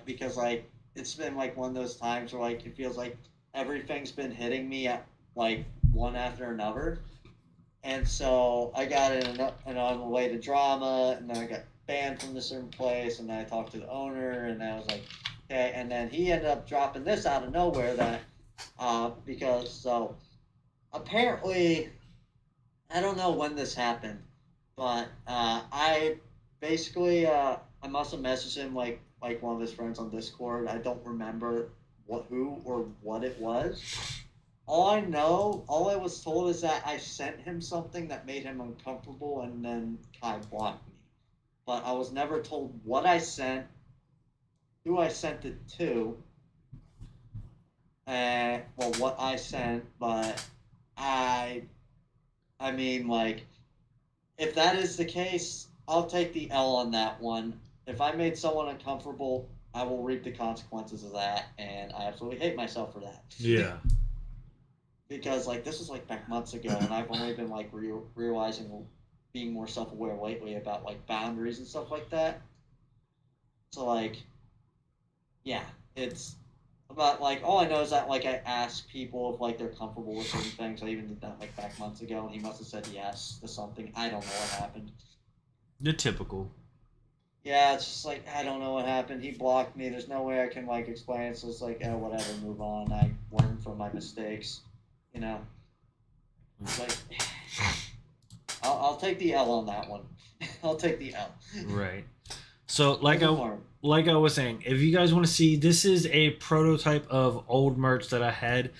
Speaker 2: because like it's been like one of those times where like it feels like everything's been hitting me at like one after another. And so I got in an unrelated drama, and then I got banned from this certain place, and then I talked to the owner, and I was like, okay. And then he ended up dropping this out of nowhere that, because so apparently, I don't know when this happened, but I basically I must have messaged him like one of his friends on Discord. I don't remember who or what it was. All I was told is that I sent him something that made him uncomfortable, and then Kai blocked me. But I was never told what I sent, who I sent it to, and well, what I sent. But I, I mean, like, if that is the case, I'll take the L on that one. If I made someone uncomfortable, I will reap the consequences of that, and I absolutely hate myself for that.
Speaker 1: Yeah.
Speaker 2: Because like this was like back months ago, and I've only been like realizing, being more self-aware lately about like boundaries and stuff like that. So like, yeah, it's about like all I know is that like I ask people if like they're comfortable with certain things. I even did that like back months ago, and he must have said yes to something. I don't know what happened.
Speaker 1: The typical.
Speaker 2: Yeah, it's just like I don't know what happened. He blocked me. There's no way I can like explain it. So it's like, oh, whatever, move on. I learned from my mistakes, you know. It's like I'll take the L on that one. I'll take the L.
Speaker 1: Right. So
Speaker 2: More.
Speaker 1: like I was saying, if you guys want to see, this is a prototype of old merch that I had.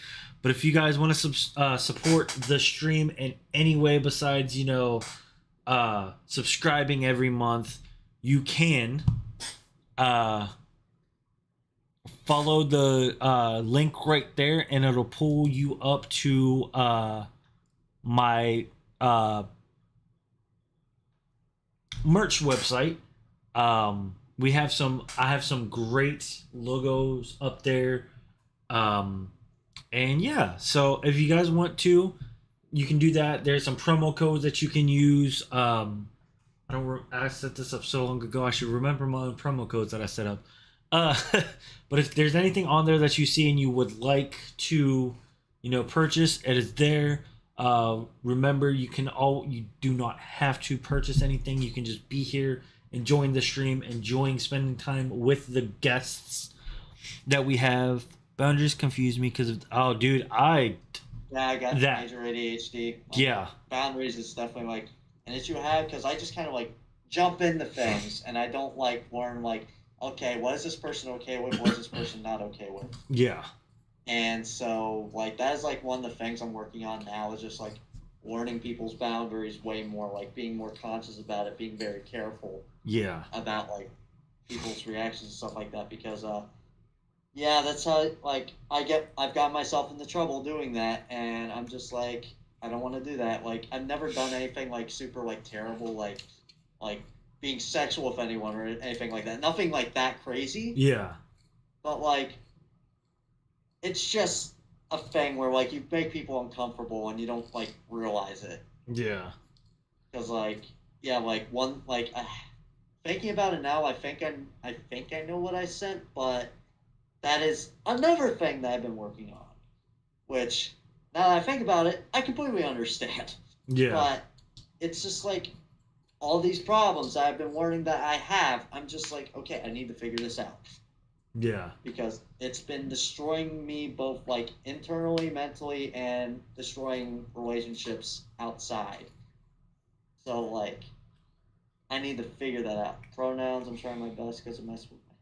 Speaker 1: But if you guys want to support the stream in any way besides, subscribing every month, you can follow the link right there, and it'll pull you up to my merch website. I have some great logos up there. And yeah, so if you guys want to, you can do that. There's some promo codes that you can use. I set this up so long ago. I should remember my own promo codes that I set up. Uh, but if there's anything on there that you see and you would like to, purchase, it is there. Remember, you do not have to purchase anything. You can just be here, enjoying the stream, enjoying spending time with the guests that we have. Boundaries confuse me because dude,
Speaker 2: Yeah, I got
Speaker 1: that
Speaker 2: major ADHD.
Speaker 1: yeah.
Speaker 2: Boundaries is definitely like an issue I have because I just kind of like jump into things, and I don't like learn like, okay, what is this person okay with? What is this person not okay with?
Speaker 1: Yeah.
Speaker 2: And so like that is like one of the things I'm working on now is just like learning people's boundaries way more, like being more conscious about it, being very careful
Speaker 1: Yeah.
Speaker 2: about like people's reactions and stuff like that. Because yeah, that's how like I've got myself into trouble doing that, and I'm just like I don't want to do that. Like I've never done anything like super like terrible, like being sexual with anyone or anything like that. Nothing like that crazy.
Speaker 1: Yeah.
Speaker 2: But like it's just a thing where like you make people uncomfortable and you don't like realize it.
Speaker 1: Yeah.
Speaker 2: Because like yeah, like one like thinking about it now, I think I know what I sent, but that is another thing that I've been working on. Which now that I think about it, I completely understand.
Speaker 1: Yeah.
Speaker 2: But it's just like all these problems I've been learning that I have. I'm just like okay, I need to figure this out.
Speaker 1: Yeah.
Speaker 2: Because it's been destroying me both like internally, mentally, and destroying relationships outside. So like I need to figure that out. Pronouns, I'm trying my best because it messes with me.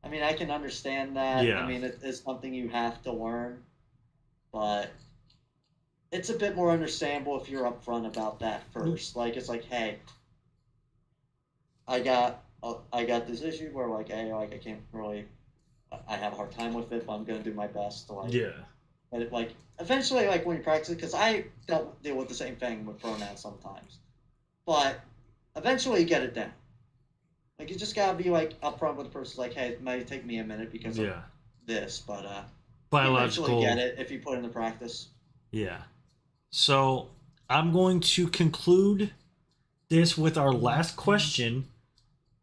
Speaker 2: I mean, I can understand that. I
Speaker 1: Yeah.
Speaker 2: mean, it is something you have to learn, but it's a bit more understandable if you're upfront about that first. Like, it's like, hey, I got this issue where like, hey, like I can't really, I have a hard time with it, but I'm gonna do my best to like,
Speaker 1: Yeah.
Speaker 2: but it, like eventually, like when you practice it, because I don't deal with the same thing with pronouns sometimes, but eventually you get it down. Like you just gotta be like upfront with the person, like, hey, it might take me a minute because of
Speaker 1: Yeah.
Speaker 2: this, but you eventually
Speaker 1: Biological.
Speaker 2: get it if you put it into practice.
Speaker 1: Yeah. So I'm going to conclude this with our last question.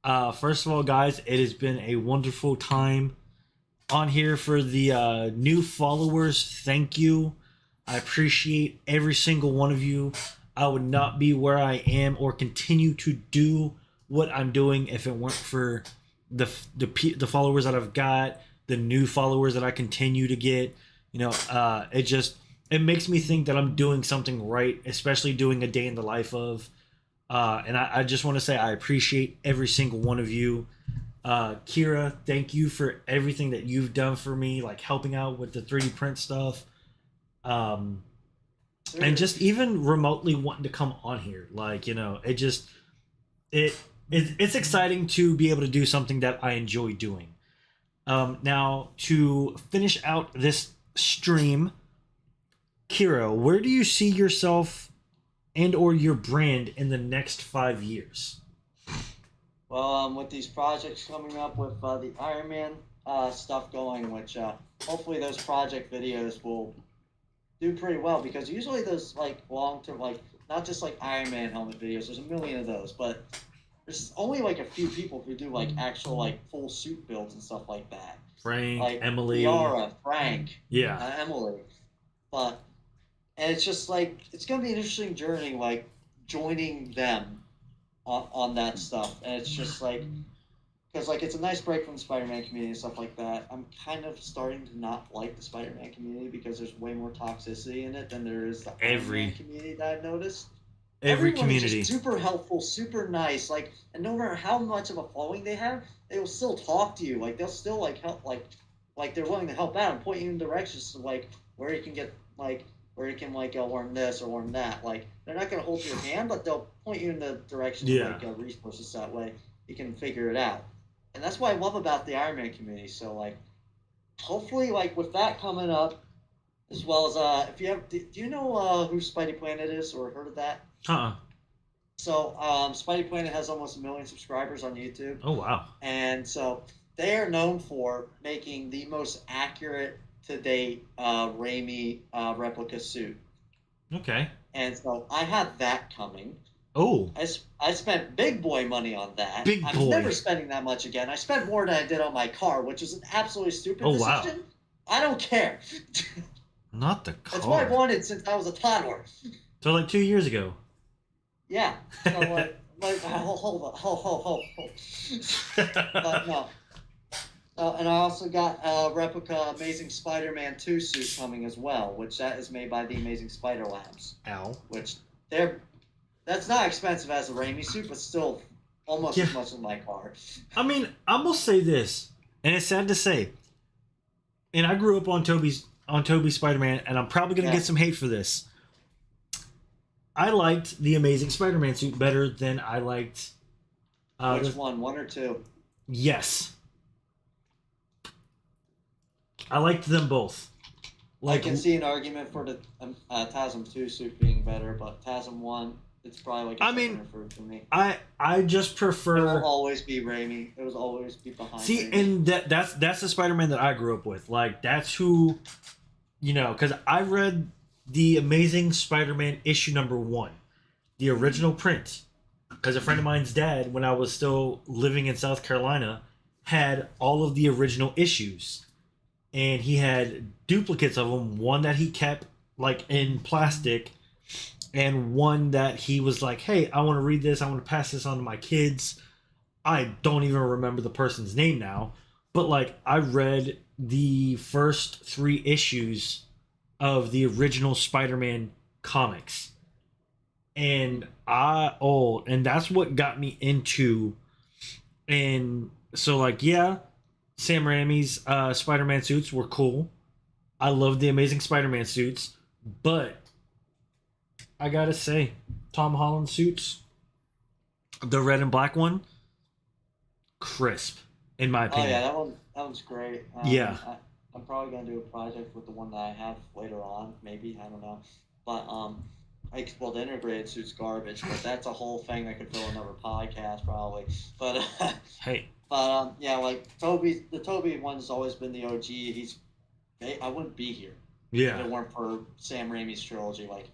Speaker 1: First of all, guys, it has been a wonderful time on here for the new followers. Thank you. I appreciate every single one of you. I would not be where I am or continue to do what I'm doing if it weren't for the followers that I've got, the new followers that I continue to get. You know, it makes me think that I'm doing something right, especially doing a day in the life of. And I just want to say I appreciate every single one of you. Kira, thank you for everything that you've done for me, like helping out with the 3D print stuff. And just even remotely wanting to come on here. Like, you know, it's exciting to be able to do something that I enjoy doing. Now, to finish out this stream, Kira, where do you see yourself and or your brand in the next 5 years?
Speaker 2: Well, with these projects coming up with the Iron Man stuff going, which hopefully those project videos will do pretty well because usually those like long term, like not just like Iron Man helmet videos. There's a million of those, but there's only like a few people who do like actual like full suit builds and stuff like that.
Speaker 1: Frank,
Speaker 2: Like
Speaker 1: Emily,
Speaker 2: Yara, Frank,
Speaker 1: yeah,
Speaker 2: Emily, but and it's just like it's gonna be an interesting journey, like joining them on that stuff, and it's just like because like it's a nice break from the Spider-Man community and stuff like that. I'm kind of starting to not like the Spider-Man community because there's way more toxicity in it than there is the Iron Man community that I've noticed.
Speaker 1: every
Speaker 2: Everyone is
Speaker 1: community
Speaker 2: just super helpful, super nice, like, and no matter how much of a following they have, they will still talk to you. Like they'll still like help, like they're willing to help out and point you in directions to like where you can get like where you can like learn this or learn that. Like they're not gonna hold your hand, but they'll point you in the direction of like resources that way you can figure it out. And that's what I love about the Iron Man community. So like, hopefully, like with that coming up, as well as if you have, do you know who Spidey Planet is or heard of that?
Speaker 1: uh-uh.
Speaker 2: So Spidey Planet has almost 1 million subscribers on YouTube.
Speaker 1: Oh wow.
Speaker 2: And so they are known for making the most accurate to date Raimi replica suit.
Speaker 1: Okay.
Speaker 2: And so I had that coming.
Speaker 1: Oh.
Speaker 2: I spent big boy money on that.
Speaker 1: Big boy.
Speaker 2: I'm never spending that much again. I spent more than I did on my car, which was an absolutely stupid decision. Wow. I don't care.
Speaker 1: Not the car.
Speaker 2: That's what I wanted since I was a toddler.
Speaker 1: So like 2 years ago.
Speaker 2: Yeah. So like hold. But no. And I also got a replica Amazing Spider-Man 2 suit coming as well, which that is made by the Amazing Spider Labs.
Speaker 1: Ow.
Speaker 2: Which that's not expensive as a Raimi suit, but still almost as much as my car.
Speaker 1: I mean, I will say this, and it's sad to say, and I grew up on Toby's Spider-Man, and I'm probably gonna get some hate for this. I liked the Amazing Spider-Man suit better than I liked.
Speaker 2: Which one? One or two?
Speaker 1: Yes, I liked them both.
Speaker 2: I can see an argument for the TASM 2 suit being better, but TASM 1, it's probably like a second or third for me.
Speaker 1: I just prefer.
Speaker 2: It will always be Raimi. It will always be behind.
Speaker 1: See,
Speaker 2: Raimi.
Speaker 1: and that's the Spider-Man that I grew up with. Like that's who, because I read the Amazing Spider-Man issue #1, the original print, because a friend of mine's dad, when I was still living in South Carolina, had all of the original issues. And he had duplicates of them, one that he kept like in plastic, and one that he was like, hey, I want to read this, I want to pass this on to my kids. I don't even remember the person's name now, but like I read the first 3 issues of the original Spider-Man comics, and and that's what got me into. And so like, yeah, Sam Raimi's Spider-Man suits were cool. I loved the Amazing Spider-Man suits, but I gotta say, Tom Holland suits, the red and black one, crisp, in my opinion.
Speaker 2: Oh yeah, that one's great.
Speaker 1: Yeah.
Speaker 2: I'm probably gonna do a project with the one that I have later on, maybe, I don't know. But the integrated suit's garbage, but that's a whole thing that could fill another podcast probably. But
Speaker 1: Hey.
Speaker 2: But yeah, like the Toby one's always been the OG. I wouldn't be here if it weren't for Sam Raimi's trilogy. Like,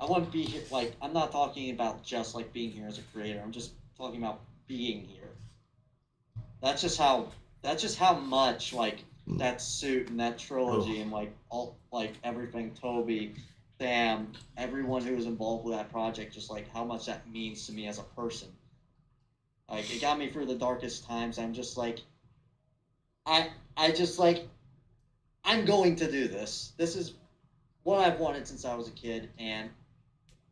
Speaker 2: I wouldn't be here. Like, I'm not talking about just like being here as a creator. I'm just talking about being here. That's just how much like that suit and that trilogy and like all like everything Toby, Sam, everyone who was involved with that project, just like how much that means to me as a person. Like, it got me through the darkest times. I'm just like, I'm going to do this. This is what I've wanted since I was a kid, and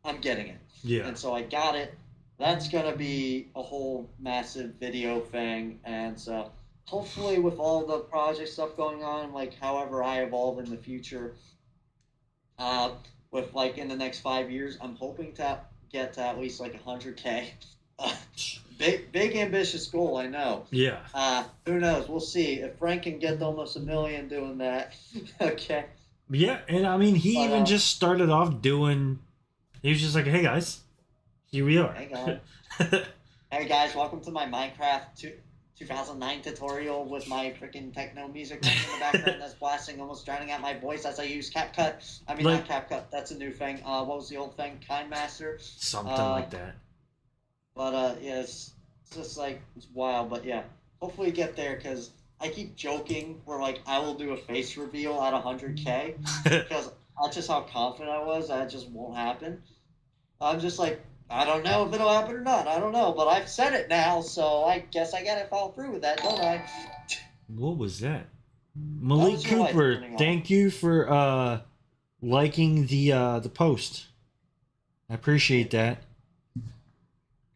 Speaker 2: I'm getting it.
Speaker 1: Yeah.
Speaker 2: And so I got it. That's going to be a whole massive video thing. And so hopefully with all the project stuff going on, like however I evolve in the future, with like in the next 5 years, I'm hoping to get to at least like 100K. Big ambitious goal, I know.
Speaker 1: Yeah.
Speaker 2: Who knows? We'll see. If Frank can get to almost 1 million doing that, okay.
Speaker 1: Yeah, and I mean, he even just started off doing. He was just like, "Hey guys, here we are."
Speaker 2: Hey guys, welcome to my Minecraft 2009 tutorial with my freaking techno music in the background that's blasting, almost drowning out my voice as I use CapCut. I mean, not CapCut. That's a new thing. What was the old thing? KineMaster.
Speaker 1: Something like that.
Speaker 2: But yeah, it's just like, it's wild. But yeah, hopefully get there, because I keep joking where like I will do a face reveal at 100K because that's just how confident I was that it just won't happen. I'm just like, I don't know if it'll happen or not. I don't know, but I've said it now, so I guess I gotta follow through with that, don't I?
Speaker 1: What was that? Malik Cooper, thank you for liking the post. I appreciate that.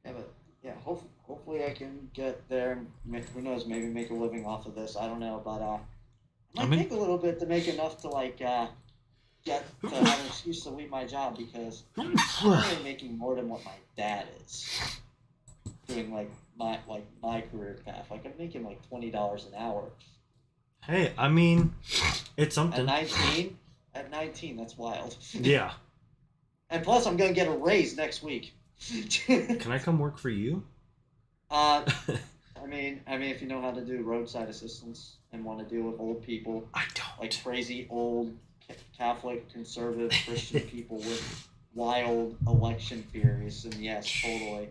Speaker 2: Yeah, but yeah, hopefully I can get there and who knows, maybe make a living off of this. I don't know, but it might take a little bit to make enough to like get to have an excuse to leave my job, because I'm really making more than what my dad is doing my career path. Like, I'm making like $20 an hour.
Speaker 1: Hey, I mean, it's something.
Speaker 2: At 19, that's wild.
Speaker 1: Yeah.
Speaker 2: And plus, I'm gonna get a raise next week.
Speaker 1: Can I come work for you?
Speaker 2: I mean, if you know how to do roadside assistance and want to deal with old people,
Speaker 1: I don't.
Speaker 2: like crazy old Catholic, conservative, Christian people with wild election theories, and yes, totally.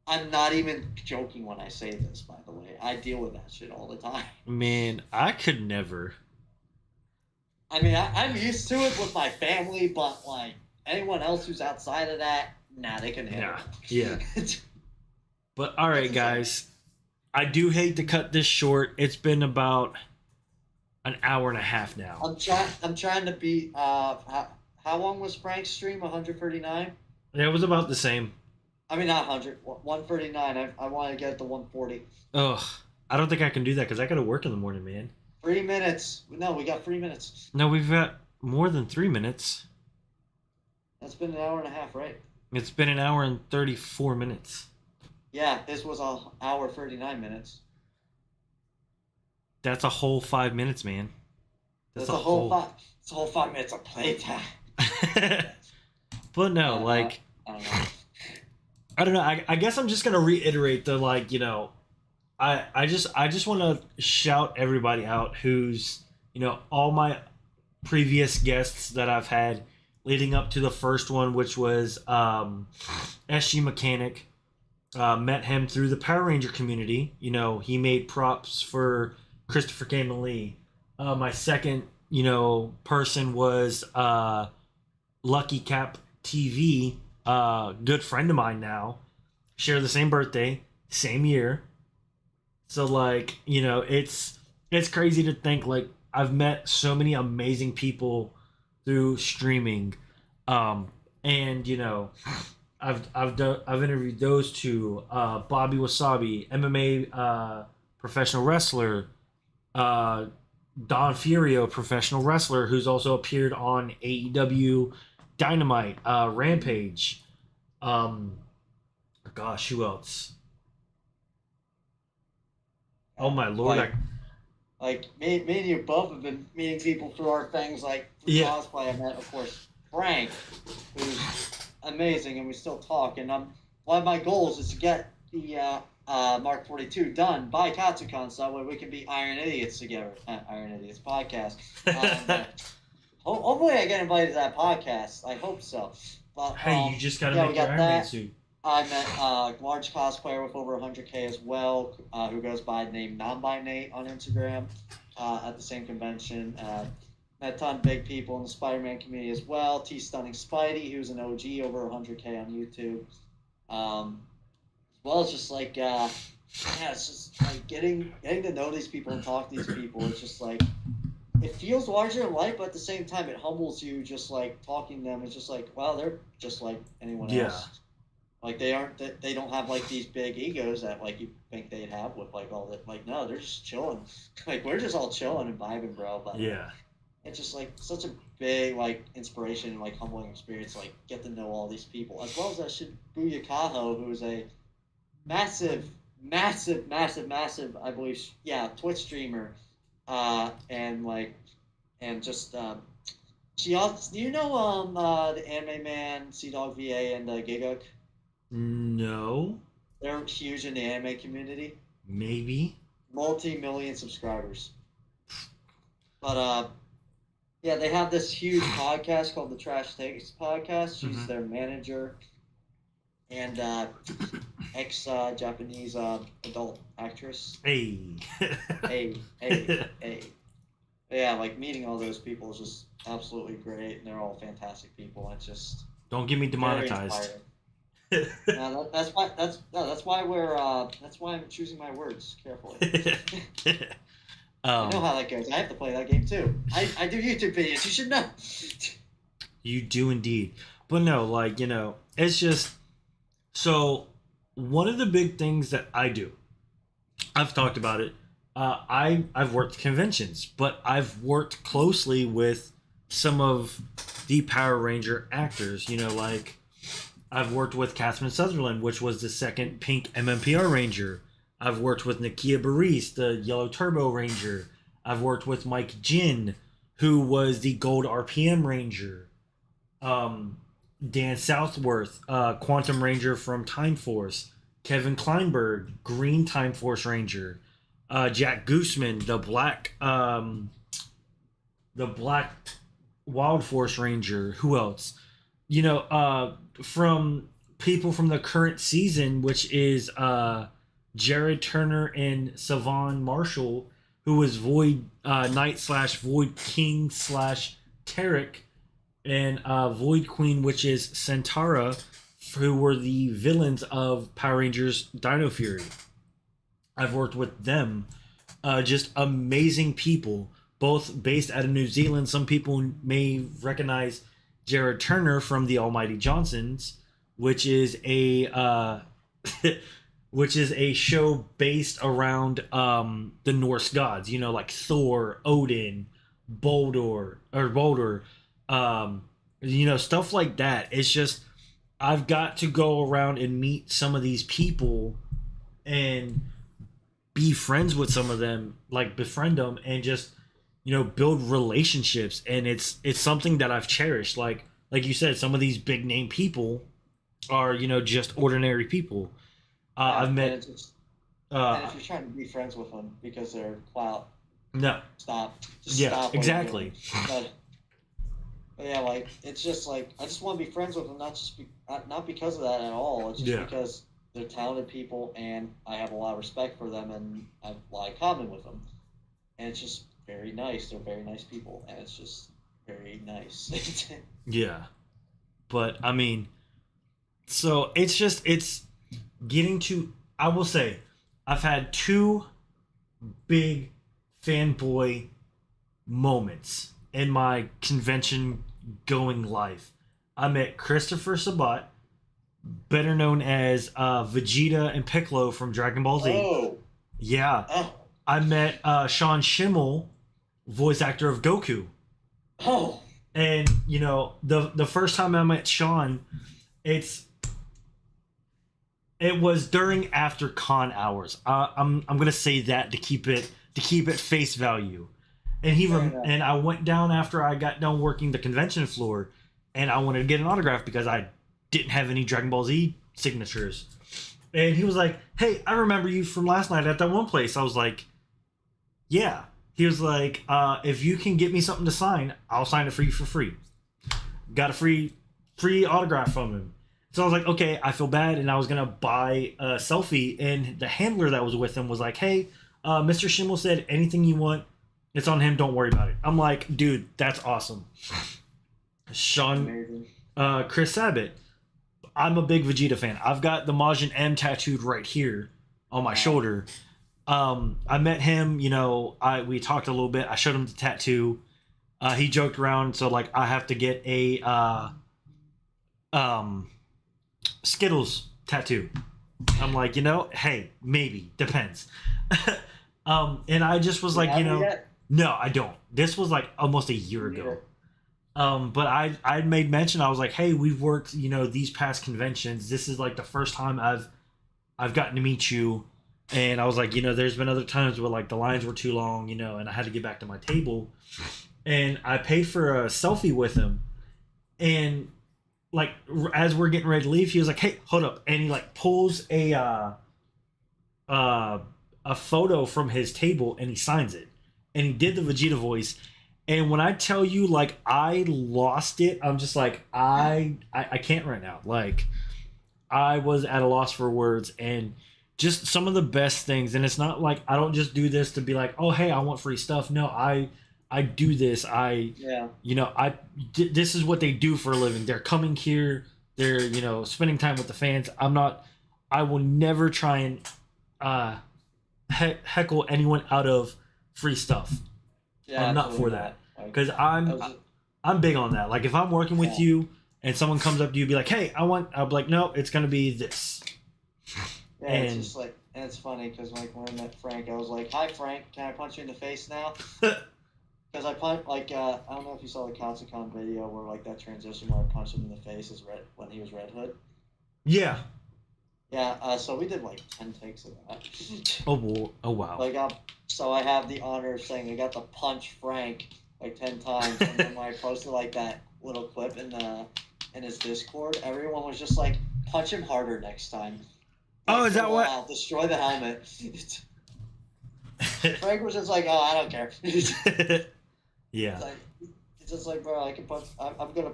Speaker 2: I'm not even joking when I say this, by the way. I deal with that shit all the time.
Speaker 1: Man, I could never.
Speaker 2: I mean, I'm used to it with my family, but like anyone else who's outside of that, nah, they can handle it.
Speaker 1: Yeah. But all right, guys. I do hate to cut this short. It's been about an hour and a half now.
Speaker 2: I'm trying to beat. How long was Frank's stream? 139.
Speaker 1: Yeah, it was about the same.
Speaker 2: I mean, not 100. 139. I want to get to 140.
Speaker 1: Ugh, I don't think I can do that because I got to work in the morning, man.
Speaker 2: 3 minutes. No, we got 3 minutes.
Speaker 1: No, we've got more than 3 minutes.
Speaker 2: That's been an hour and a half, right?
Speaker 1: It's been an hour and 34 minutes.
Speaker 2: Yeah, this was a hour 39 minutes.
Speaker 1: That's a whole 5 minutes, man. That's
Speaker 2: That's
Speaker 1: a
Speaker 2: a whole
Speaker 1: whole.
Speaker 2: five. It's a whole 5 minutes of playtime.
Speaker 1: But no,
Speaker 2: Uh,
Speaker 1: like,
Speaker 2: I don't know.
Speaker 1: I don't know. I guess I'm just gonna reiterate the, like, I just want to shout everybody out who's, all my previous guests that I've had leading up to the first one, which was SG Mechanic. Met him through the Power Ranger community. He made props for Christopher Cayman Lee. My second, person was Lucky Cap TV. Good friend of mine now. Share the same birthday, same year. So, like, it's crazy to think, like, I've met so many amazing people through streaming. Um and I've interviewed those two, Bobby Wasabi, MMA professional wrestler, uh, Don Furio, professional wrestler, who's also appeared on AEW Dynamite, Rampage. Um, Gosh, who else? Oh
Speaker 2: Yeah.
Speaker 1: my lord!
Speaker 2: Me and you both have been meeting people through our things, like through
Speaker 1: Yeah,
Speaker 2: cosplay. I met, of course, Frank, who's amazing, and we still talk. And one of my goals is to get the Mark 42 done by Katsucon, so that way we can be Iron Idiots together. Iron Idiots podcast. And, hopefully, I get invited to that podcast. I hope so. But
Speaker 1: hey, you just gotta
Speaker 2: yeah, we
Speaker 1: make your
Speaker 2: got
Speaker 1: Iron Man
Speaker 2: that.
Speaker 1: suit.
Speaker 2: I met a large cosplayer with over 100K as well, who goes by the name Non-Binate on Instagram at the same convention. Met a ton of big people in the Spider-Man community as well. T Stunning Spidey, who's an OG, over 100K on YouTube. As well as just like, yeah, it's just like getting to know these people and talk to these people. It's just like, it feels larger than life, but at the same time, it humbles you. Just like talking to them, it's just like, wow, they're just like anyone
Speaker 1: Yeah,
Speaker 2: else. Like they don't have like these big egos that like you think they'd have with like all that. Like no, they're just chilling. Like we're just all chilling and vibing, bro. But
Speaker 1: yeah,
Speaker 2: it's just like such a big like inspiration and like humbling experience. Like get to know all these people as well as that Shibuya Kaho, who's a massive, massive, massive, massive. I believe, yeah, Twitch streamer. And like and just she also. Do you know the Anime Man, Sea Dog VA, and Giguk?
Speaker 1: no,
Speaker 2: They're huge in the anime community,
Speaker 1: maybe.
Speaker 2: multi-million subscribers. But yeah, they have this huge podcast called the Trash Takes Podcast. She's
Speaker 1: Hmm.
Speaker 2: their manager and ex Japanese adult actress.
Speaker 1: Hey.
Speaker 2: Hey, hey, hey. But yeah, like meeting all those people is just absolutely great, and they're all fantastic people. It's just
Speaker 1: Don't get me
Speaker 2: very
Speaker 1: demonetized.
Speaker 2: inspiring. That's why that's why we're that's why I'm choosing my words carefully. You know
Speaker 1: um,
Speaker 2: how that goes. I have to play that game too. I do YouTube videos. You should know.
Speaker 1: you do indeed, but no, like, it's just so one of the big things that I do. I've talked about it. I've worked conventions, but I've worked closely with some of the Power Ranger actors. Like, I've worked with Catherine Sutherland, which was the second pink MMPR Ranger. I've worked with Nakia Baris, the Yellow Turbo Ranger. I've worked with Mike Jin, who was the Gold RPM Ranger. Um, Dan Southworth, Quantum Ranger from Time Force. Kevin Kleinberg, Green Time Force Ranger. Jack Gooseman, the Black Wild Force Ranger. Who else? From people from the current season, which is Jared Turner and Savon Marshall, who was Void Knight slash Void King slash Tarek, and Void Queen, which is Centaura, who were the villains of Power Rangers Dino Fury. I've worked with them. Just amazing people, both based out of New Zealand. Some people may recognize Jared Turner from the Almighty Johnsons, which is a which is a show based around the Norse gods. Like Thor, Odin, Boulder, um, stuff like that. It's just I've got to go around and meet some of these people and be friends with some of them, like befriend them and just build relationships. And it's something that I've cherished. Like you said, some of these big name people are just ordinary people.
Speaker 2: Yeah,
Speaker 1: I've met.
Speaker 2: and if you're trying to be friends with them because they're clout,
Speaker 1: No.
Speaker 2: stop. Just
Speaker 1: Yeah.
Speaker 2: stop what you're
Speaker 1: Exactly.
Speaker 2: doing. But yeah, like it's just like I just want to be friends with them, not because of that at all. It's just
Speaker 1: Yeah.
Speaker 2: because they're talented people, and I have a lot of respect for them, and I have a lot in common with them, and it's just very nice. They're very nice people, and it's just very nice.
Speaker 1: Yeah. But I mean, so it's getting to. I will say, I've had two big fanboy moments in my convention going life. I met Christopher Sabat, better known as Vegeta and Piccolo from Dragon Ball Z.
Speaker 2: Oh,
Speaker 1: Yeah.
Speaker 2: oh,
Speaker 1: I met Sean Schimmel, voice actor of Goku.
Speaker 2: oh!
Speaker 1: And the first time I met Sean, it's it was during after con hours. I'm gonna say that to keep it face value. And and I went down after I got done working the convention floor, and I wanted to get an autograph because I didn't have any Dragon Ball Z signatures. And he was like, "Hey, I remember you from last night at that one place." I was like, "Yeah." He was like, "If you can get me something to sign, I'll sign it for you for free." Got a free autograph from him. So I was like, okay, I feel bad, and I was gonna buy a selfie, and the handler that was with him was like, "Hey, Mr. Schimmel said anything you want, it's on him. Don't worry about it." I'm like, dude, that's awesome. Sean, Chris Sabat. I'm a big Vegeta fan. I've got the Majin M tattooed right here on my shoulder. I met him. We talked a little bit. I showed him the tattoo. He joked around, so like I have to get a Skittles tattoo. I'm like, hey, maybe depends. And I just was like, no, I don't. This was like almost a year ago. But I made mention. I was like, hey, we've worked, these past conventions. This is like the first time I've gotten to meet you. And I was like, there's been other times where like the lines were too long, and I had to get back to my table. And I paid for a selfie with him. And like as we're getting ready to leave, he was like, "Hey, hold up!" And he like pulls a photo from his table and he signs it. And he did the Vegeta voice. And when I tell you, like, I lost it, I'm just like, I can't right now. Like, I was at a loss for words, and just some of the best things. And it's not like I don't just do this to be like, oh, hey, I want free stuff. No, I do this. This is what they do for a living. They're coming here. They're, spending time with the fans. I will never try and heckle anyone out of free stuff.
Speaker 2: Yeah,
Speaker 1: I'm not for that. Because I'm big on that. Like if I'm working with you and someone comes up to you and be like, "Hey, I'll be like, no, it's gonna be this."
Speaker 2: Yeah, it's just like, and it's funny because like when I met Frank, I was like, "Hi, Frank, can I punch you in the face now?" Because I punched like I don't know if you saw the Katsucon video where like that transition where I punched him in the face is Red when he was Red Hood.
Speaker 1: Yeah.
Speaker 2: Yeah. So we did like 10 takes of that.
Speaker 1: Oh wow.
Speaker 2: Like so I have the honor of saying I got to punch Frank like 10 times, and then when I posted like that little clip in his Discord, everyone was just like, "Punch him harder next time."
Speaker 1: Oh, is that what?
Speaker 2: I'll destroy the helmet. Frank was just like, "Oh, I don't care."
Speaker 1: Yeah.
Speaker 2: It's just like, bro, I can punch. I'm gonna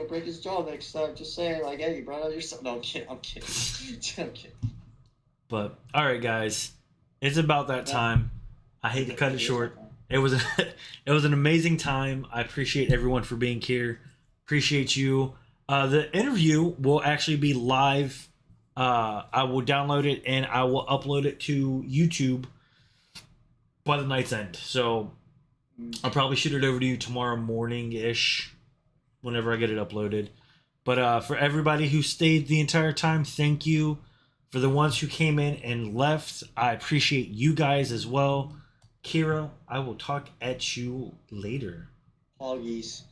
Speaker 2: break his jaw next time. Just saying, like, hey, bro, you're so. No, I'm kidding. I'm kidding.
Speaker 1: But all right, guys, it's about that time. I hate to cut it short. It was an amazing time. I appreciate everyone for being here. Appreciate you. The interview will actually be live. I will download it and I will upload it to YouTube by the night's end. So I'll probably shoot it over to you tomorrow morning-ish, whenever I get it uploaded. But for everybody who stayed the entire time, thank you. For the ones who came in and left, I appreciate you guys as well. Kira, I will talk at you later.
Speaker 2: Hoggies.